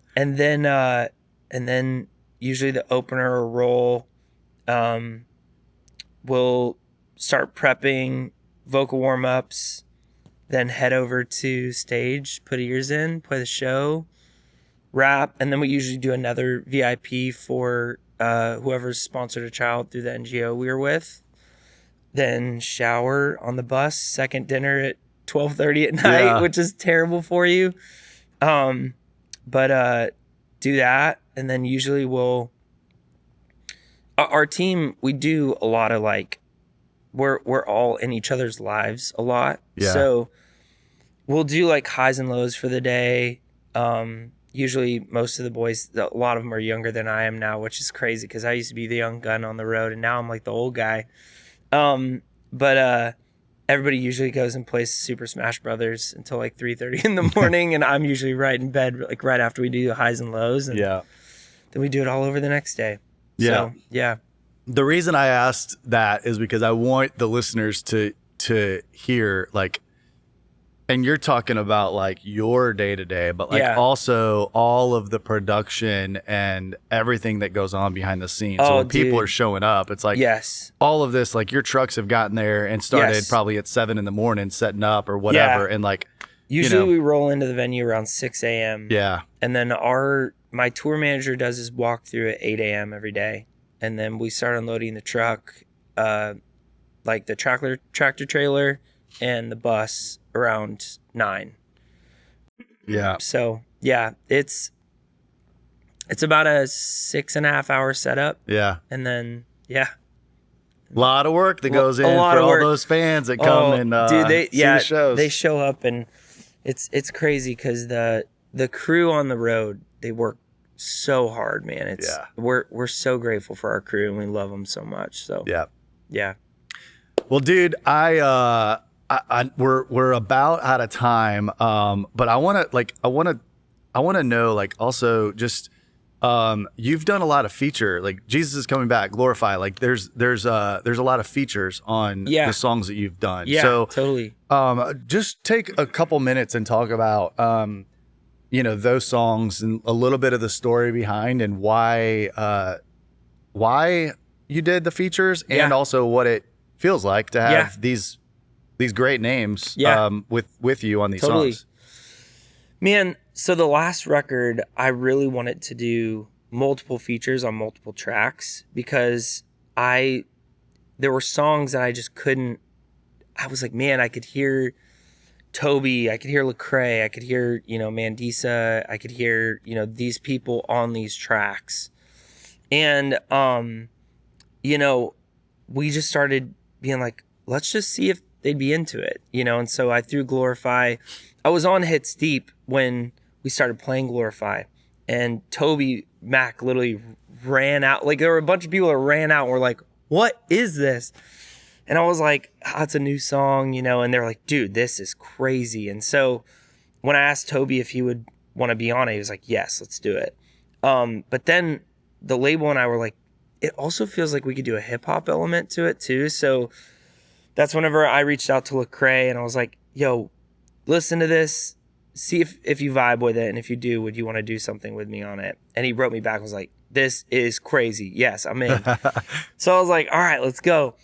then usually the opener or roll, we'll start prepping vocal warm-ups, then head over to stage, put ears in, play the show, rap, and then we usually do another VIP for whoever's sponsored a child through the NGO we were with. Then shower on the bus, second dinner at 12:30 at night, which is terrible for you. But do that, and then usually our team, we do a lot of like, we're all in each other's lives a lot. Yeah. So we'll do like highs and lows for the day. Usually most of the boys, a lot of them are younger than I am now, which is crazy because I used to be the young gun on the road and now I'm like the old guy. But everybody usually goes and plays Super Smash Brothers until like 3:30 in the morning, and I'm usually right in bed like right after we do the highs and lows, and then we do it all over the next day. So, The reason I asked that is because I want the listeners to hear like, and you're talking about like your day to day, but like also all of the production and everything that goes on behind the scenes. So when people are showing up, it's like all of this, like your trucks have gotten there and started probably at 7 a.m. setting up or whatever. And like, usually we roll into the venue around 6 a.m. Yeah. And then my tour manager does his walkthrough at 8 a.m. every day. And then we start unloading the truck, like the tractor trailer and the bus around 9. Yeah. So it's about a 6.5 hour setup. Yeah. And then a lot of work that goes in for all those fans that come and see the shows. They show up, and it's crazy because the crew on the road, they work so hard, man. It's we're so grateful for our crew and we love them so much. So yeah. Well, dude, we're about out of time. But I want to know, like, also just, you've done a lot of feature, like Jesus is Coming Back, Glorify. Like there's a lot of features on the songs that you've done. Yeah, so totally. Just take a couple minutes and talk about, those songs and a little bit of the story behind and why you did the features and also what it feels like to have these great names with you on these songs. Man, so the last record, I really wanted to do multiple features on multiple tracks because there were songs that I just couldn't. I was like, man, I could hear Toby, I could hear Lecrae, I could hear, Mandisa, I could hear, these people on these tracks. And, we just started being like, let's just see if they'd be into it, and so I threw Glorify. I was on Hits Deep when we started playing Glorify, and Toby Mac literally ran out. Like, there were a bunch of people that ran out and were like, what is this? And I was like, it's a new song, and they're like, dude, this is crazy. And so when I asked Toby if he would want to be on it, he was like, yes, let's do it. But then the label and I were like, it also feels like we could do a hip hop element to it too. So that's whenever I reached out to Lecrae and I was like, yo, listen to this, see if you vibe with it. And if you do, would you want to do something with me on it? And he wrote me back and was like, this is crazy. Yes, I'm in. So I was like, all right, let's go.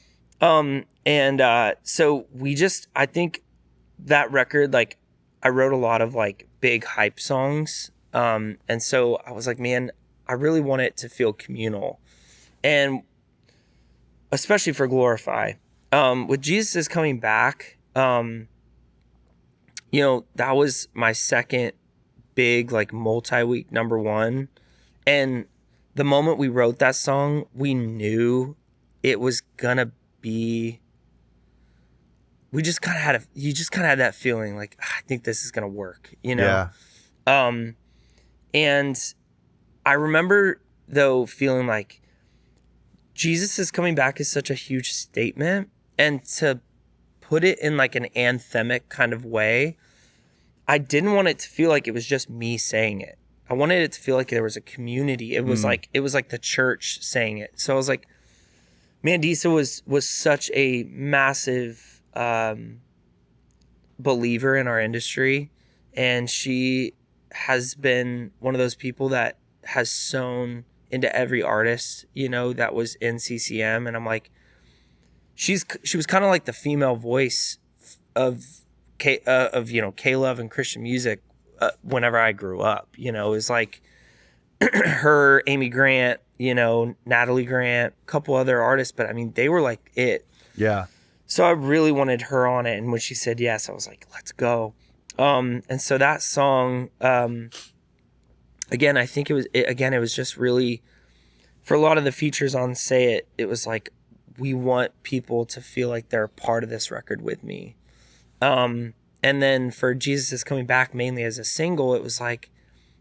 So I think that record, like, I wrote a lot of like big hype songs. And so I was like, man, I really want it to feel communal. And especially for Glorify. With Jesus is Coming Back, that was my second big, like, multi-week number one. And the moment we wrote that song, we knew it was gonna be, you just kind of had that feeling like, I think this is gonna work, Yeah. And I remember though feeling like Jesus is Coming Back is such a huge statement, and to put it in like an anthemic kind of way, I didn't want it to feel like it was just me saying it. I wanted it to feel like there was a community. It was like the church saying it. So I was like, Mandisa was such a massive believer in our industry, and she has been one of those people that has sown into every artist, that was in CCM. And I'm like, she was kind of like the female voice of K-Love and Christian music whenever I grew up. It was like her, Amy Grant, Natalie Grant, a couple other artists, but I mean, they were like it. Yeah. So I really wanted her on it, and when she said yes, I was like, let's go. And so that song, again, I think it was just really, for a lot of the features on Say It, it was like, we want people to feel like they're a part of this record with me. And then for Jesus is Coming Back, mainly as a single, it was like,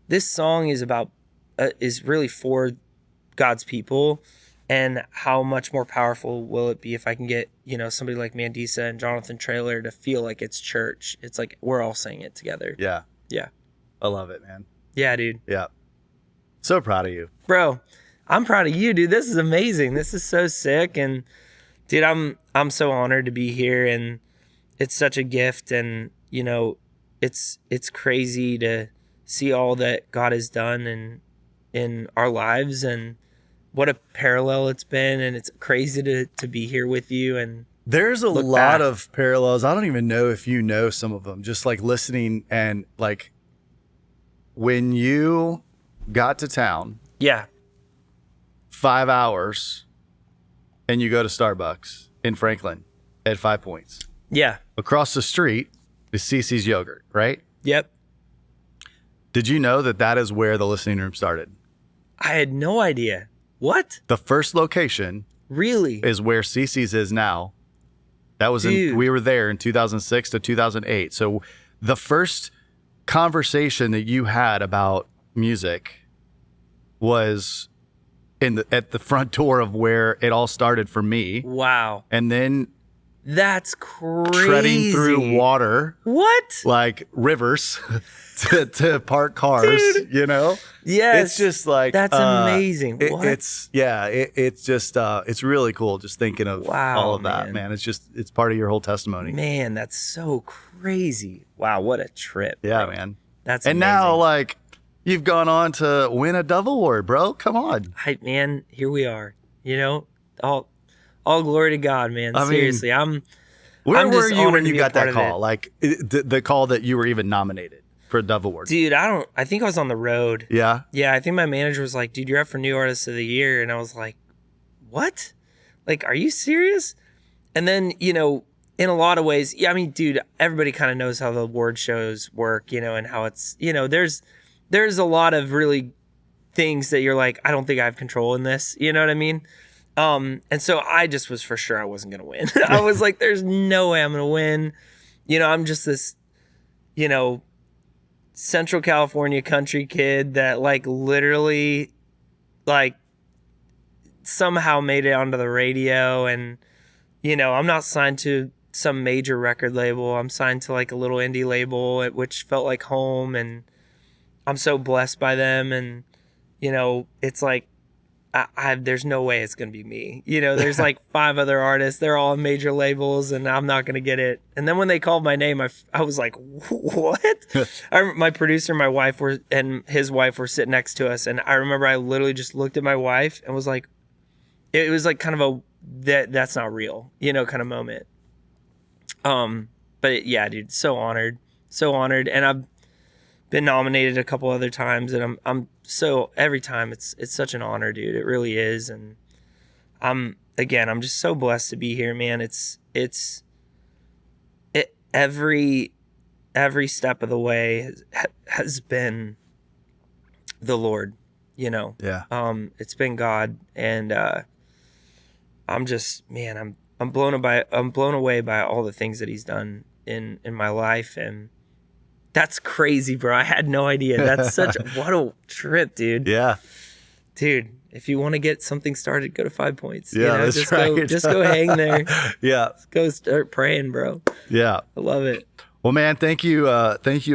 this song is about, is really for God's people, and how much more powerful will it be if I can get, somebody like Mandisa and Jonathan Traylor to feel like it's church. It's like, we're all saying it together. Yeah. Yeah. I love it, man. Yeah, dude. Yeah. So proud of you. Bro, I'm proud of you, dude. This is amazing. This is so sick. And dude, I'm so honored to be here, and it's such a gift. And, it's crazy to see all that God has done in our lives, and what a parallel it's been. And it's crazy to be here with you. And there's a lot of parallels. I don't even know if you know some of them, just like listening, and like when you got to town. Yeah. 5 hours and you go to Starbucks in Franklin at 5 Points. Yeah. Across the street is CC's Yogurt, right? Yep. Did you know that is where the listening room started? I had no idea. What? The first location really is where CC's is now. That was we were there in 2006 to 2008. So the first conversation that you had about music was at the front door of where it all started for me. Wow. And then That's crazy. treading through water, What? like rivers, to park cars. Dude. You know, Yes. it's just like That's amazing. What? It's just it's really cool just thinking of Wow, all of that, man. It's part of your whole testimony. Man, that's so crazy. Wow, what a trip. Yeah, bro. man. That's and amazing. now like you've gone on to win a Dove Award, bro. Come on. Man, here we are. You know, all glory to God, man. I mean, Seriously, Where I'm were just you honored when to you be a got part that of call? it. Like the call that you were even nominated for a Dove Award. Dude, I think I was on the road. Yeah. Yeah, I think my manager was like, dude, you're up for New Artist of the Year. And I was like, what? Like, are you serious? And then, you know, in a lot of ways, yeah, I mean, dude, everybody kind of knows how the award shows work, you know, and how it's, you know, there's a lot of really things that you're like, I don't think I have control in this. You know what I mean? And so I just was for sure I wasn't going to win. I was like, there's no way I'm going to win. You know, I'm just this, you know, Central California country kid that like literally like somehow made it onto the radio. And, you know, I'm not signed to some major record label. I'm signed to like a little indie label, which felt like home. And I'm so blessed by them. And, you know, it's like, there's no way it's going to be me. You know, there's like 5 other artists. They're all on major labels and I'm not going to get it. And then when they called my name, I was like, what? My producer and my wife and his wife were sitting next to us. And I remember I literally just looked at my wife and was like, it was like kind of that's not real, you know, kind of moment. But yeah, dude, so honored. And I've been nominated a couple other times and I'm so every time it's such an honor, dude. It really is. And I'm just so blessed to be here, man. Every step of the way has been the Lord, you know? Yeah. It's been God. And, I'm just, man, I'm blown away by all the things that he's done in my life. And that's crazy, bro. I had no idea. That's what a trip, dude. Yeah. Dude, if you want to get something started, go to 5 Points. Yeah, you know, that's right. Just go hang there. Yeah. Just go start praying, bro. Yeah. I love it. Well, man, thank you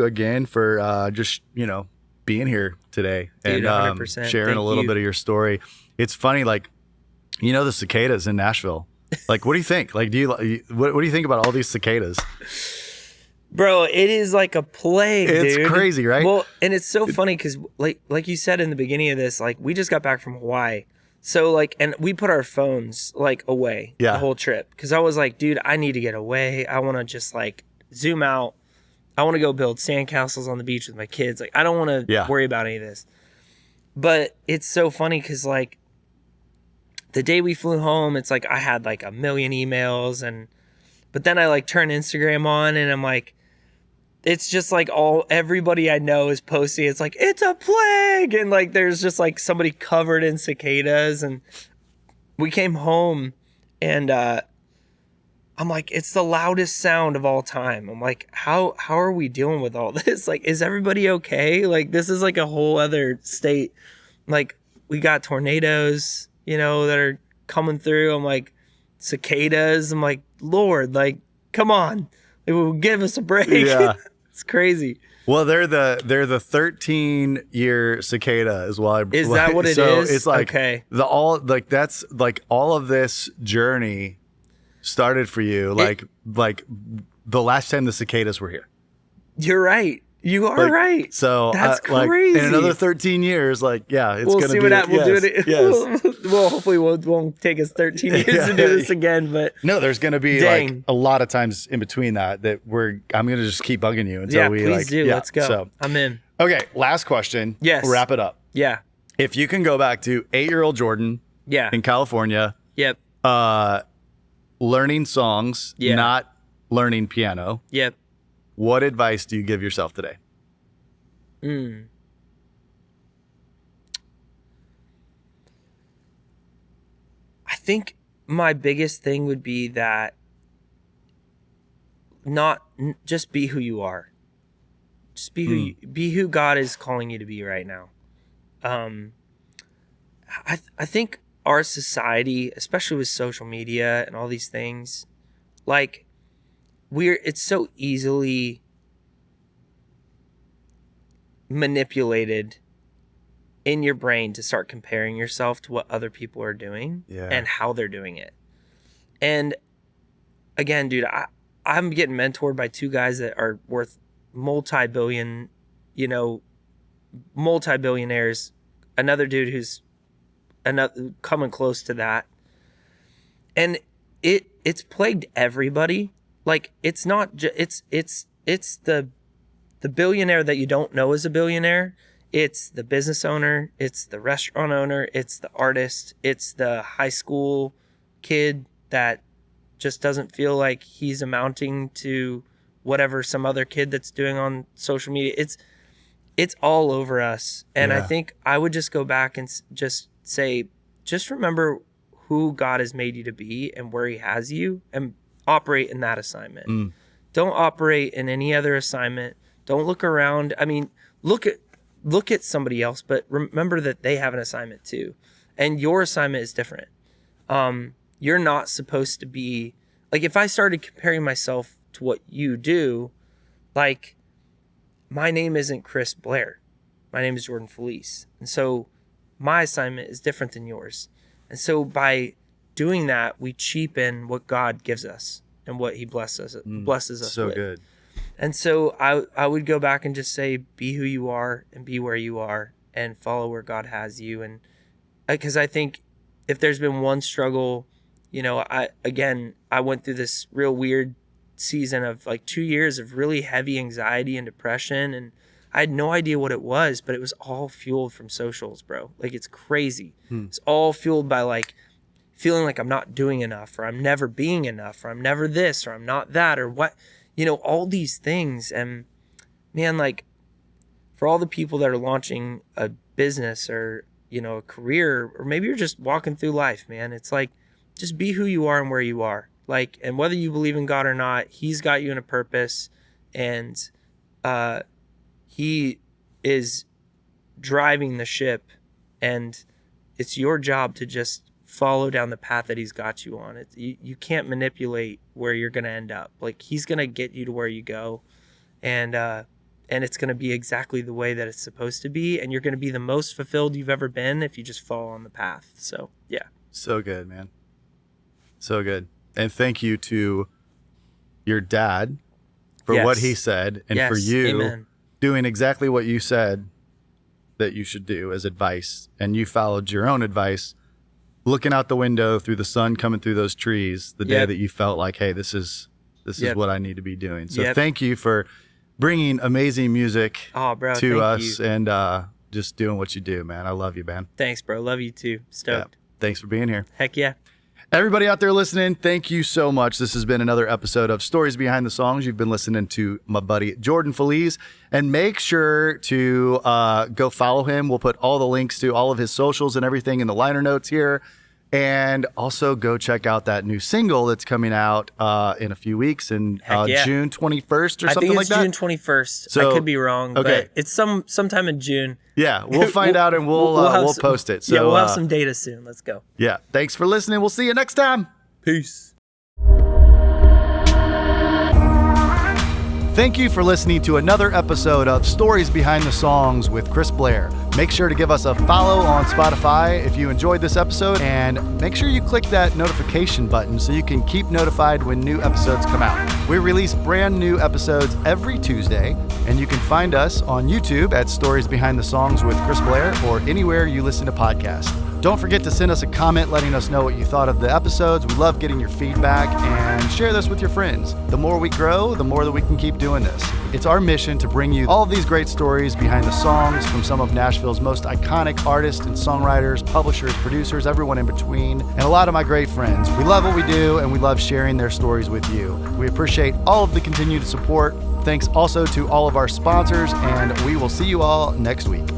again for just, you know, being here today. Dude, and 100%. sharing Thank a little you. bit of your story. It's funny, like, you know, the cicadas in Nashville. Like, what do you think? Like, what do you think about all these cicadas? Bro, it is like a plague, It's dude. crazy, right? Well, and it's so funny because like you said in the beginning of this, like we just got back from Hawaii. So like, and we put our phones like away Yeah. the whole trip. Because I was like, dude, I need to get away. I want to just like zoom out. I want to go build sandcastles on the beach with my kids. Like, I don't want to worry about any of this. But it's so funny because like the day we flew home, it's like I had like 1 million emails but then I like turn Instagram on and I'm like, it's just like everybody I know is posting. It's like, it's a plague. And like, there's just like somebody covered in cicadas. And we came home and I'm like, it's the loudest sound of all time. I'm like, how are we dealing with all this? Like, is everybody okay? Like, this is like a whole other state. Like, we got tornadoes, you know, that are coming through. I'm like, cicadas. I'm like, Lord, like, come on. It will give us a break. Yeah. It's crazy. Well, they're the 13-year cicada is why. Is that what it so is? It's like Okay. that's like all of this journey started for you like the last time the cicadas were here. You're right. You are right. So that's like, crazy. in another 13 years, like, yeah, it's we'll gonna see be. what happens. We'll do it. Yes. Well, hopefully, it won't take us 13 years to do this again. But No, there's gonna be like a lot of times in between that I'm gonna just keep bugging you until we please like. do. Yeah, Let's go. So, I'm in. okay, last question. Yes. We'll wrap it up. Yeah. If you can go back to 8-year-old Jordan Yeah. in California, Yep. learning songs, Yeah. not learning piano, Yep. what advice do you give yourself today? I think my biggest thing would be that just be who you are. Just be who God is calling you to be right now. I think our society, especially with social media and all these things, like it's so easily manipulated in your brain to start comparing yourself to what other people are doing and how they're doing it. And again, dude, I'm getting mentored by two guys that are worth multi-billionaires. Another dude who's coming close to that. And it's plagued everybody. Like, it's not it's the billionaire that you don't know is a billionaire. It's the business owner, it's the restaurant owner, it's the artist, it's the high school kid that just doesn't feel like he's amounting to whatever some other kid that's doing on social media. It's all over us. And I think I would just go back and just say, just remember who God has made you to be and where he has you, and operate in that assignment. Don't operate in any other assignment. Don't look around. I mean, look at somebody else, but remember that they have an assignment too. And your assignment is different. You're not supposed to be, like, if I started comparing myself to what you do, like, my name isn't Chris Blair. My name is Jordan Feliz. And so my assignment is different than yours. And so by doing that, we cheapen what God gives us and what he blesses us so with. Good. And so I would go back and just say, be who you are and be where you are and follow where God has you. And because I think if there's been one struggle, I went through this real weird season of like 2 years of really heavy anxiety and depression. And I had no idea what it was, but it was all fueled from socials, bro. Like, it's crazy. It's all fueled by like feeling like I'm not doing enough, or I'm never being enough, or I'm never this, or I'm not that, or what, all these things. And man, like, for all the people that are launching a business or, a career, or maybe you're just walking through life, man, it's like, just be who you are and where you are. Like, and whether you believe in God or not, he's got you in a purpose, and he is driving the ship, and it's your job to just follow down the path that he's got you on. You can't manipulate where you're going to end up. Like, he's going to get you to where you go, and it's going to be exactly the way that it's supposed to be, and you're going to be the most fulfilled you've ever been if you just follow on the path. So, yeah. So good, man. So good. And thank you to your dad for what he said, and for you doing exactly what you said that you should do as advice. And you followed your own advice, looking out the window through the sun coming through those trees the day that you felt like, hey, this is what I need to be doing. So thank you for bringing amazing music to us and just doing what you do, man. I love you, man. Thanks, bro. Love you too. Stoked. Thanks for being here. Heck yeah. Everybody out there listening, thank you so much. This has been another episode of Stories Behind the Songs. You've been listening to my buddy Jordan Feliz, and make sure to go follow him. We'll put all the links to all of his socials and everything in the liner notes here. And also go check out that new single that's coming out in a few weeks, in June 21st or something like that. I think it's June 21st. So, I could be wrong, but it's sometime in June. Yeah, we'll find out, and we'll post it. So, we'll have some data soon. Let's go. Yeah, thanks for listening. We'll see you next time. Peace. Thank you for listening to another episode of Stories Behind the Songs with Chris Blair. Make sure to give us a follow on Spotify if you enjoyed this episode, and make sure you click that notification button so you can keep notified when new episodes come out. We release brand new episodes every Tuesday, and you can find us on YouTube at Stories Behind the Songs with Chris Blair, or anywhere you listen to podcasts. Don't forget to send us a comment letting us know what you thought of the episodes. We love getting your feedback, and share this with your friends. The more we grow, the more that we can keep doing this. It's our mission to bring you all of these great stories behind the songs from some of Nashville's most iconic artists and songwriters, publishers, producers, everyone in between, and a lot of my great friends. We love what we do, and we love sharing their stories with you. We appreciate all of the continued support. Thanks also to all of our sponsors, and we will see you all next week.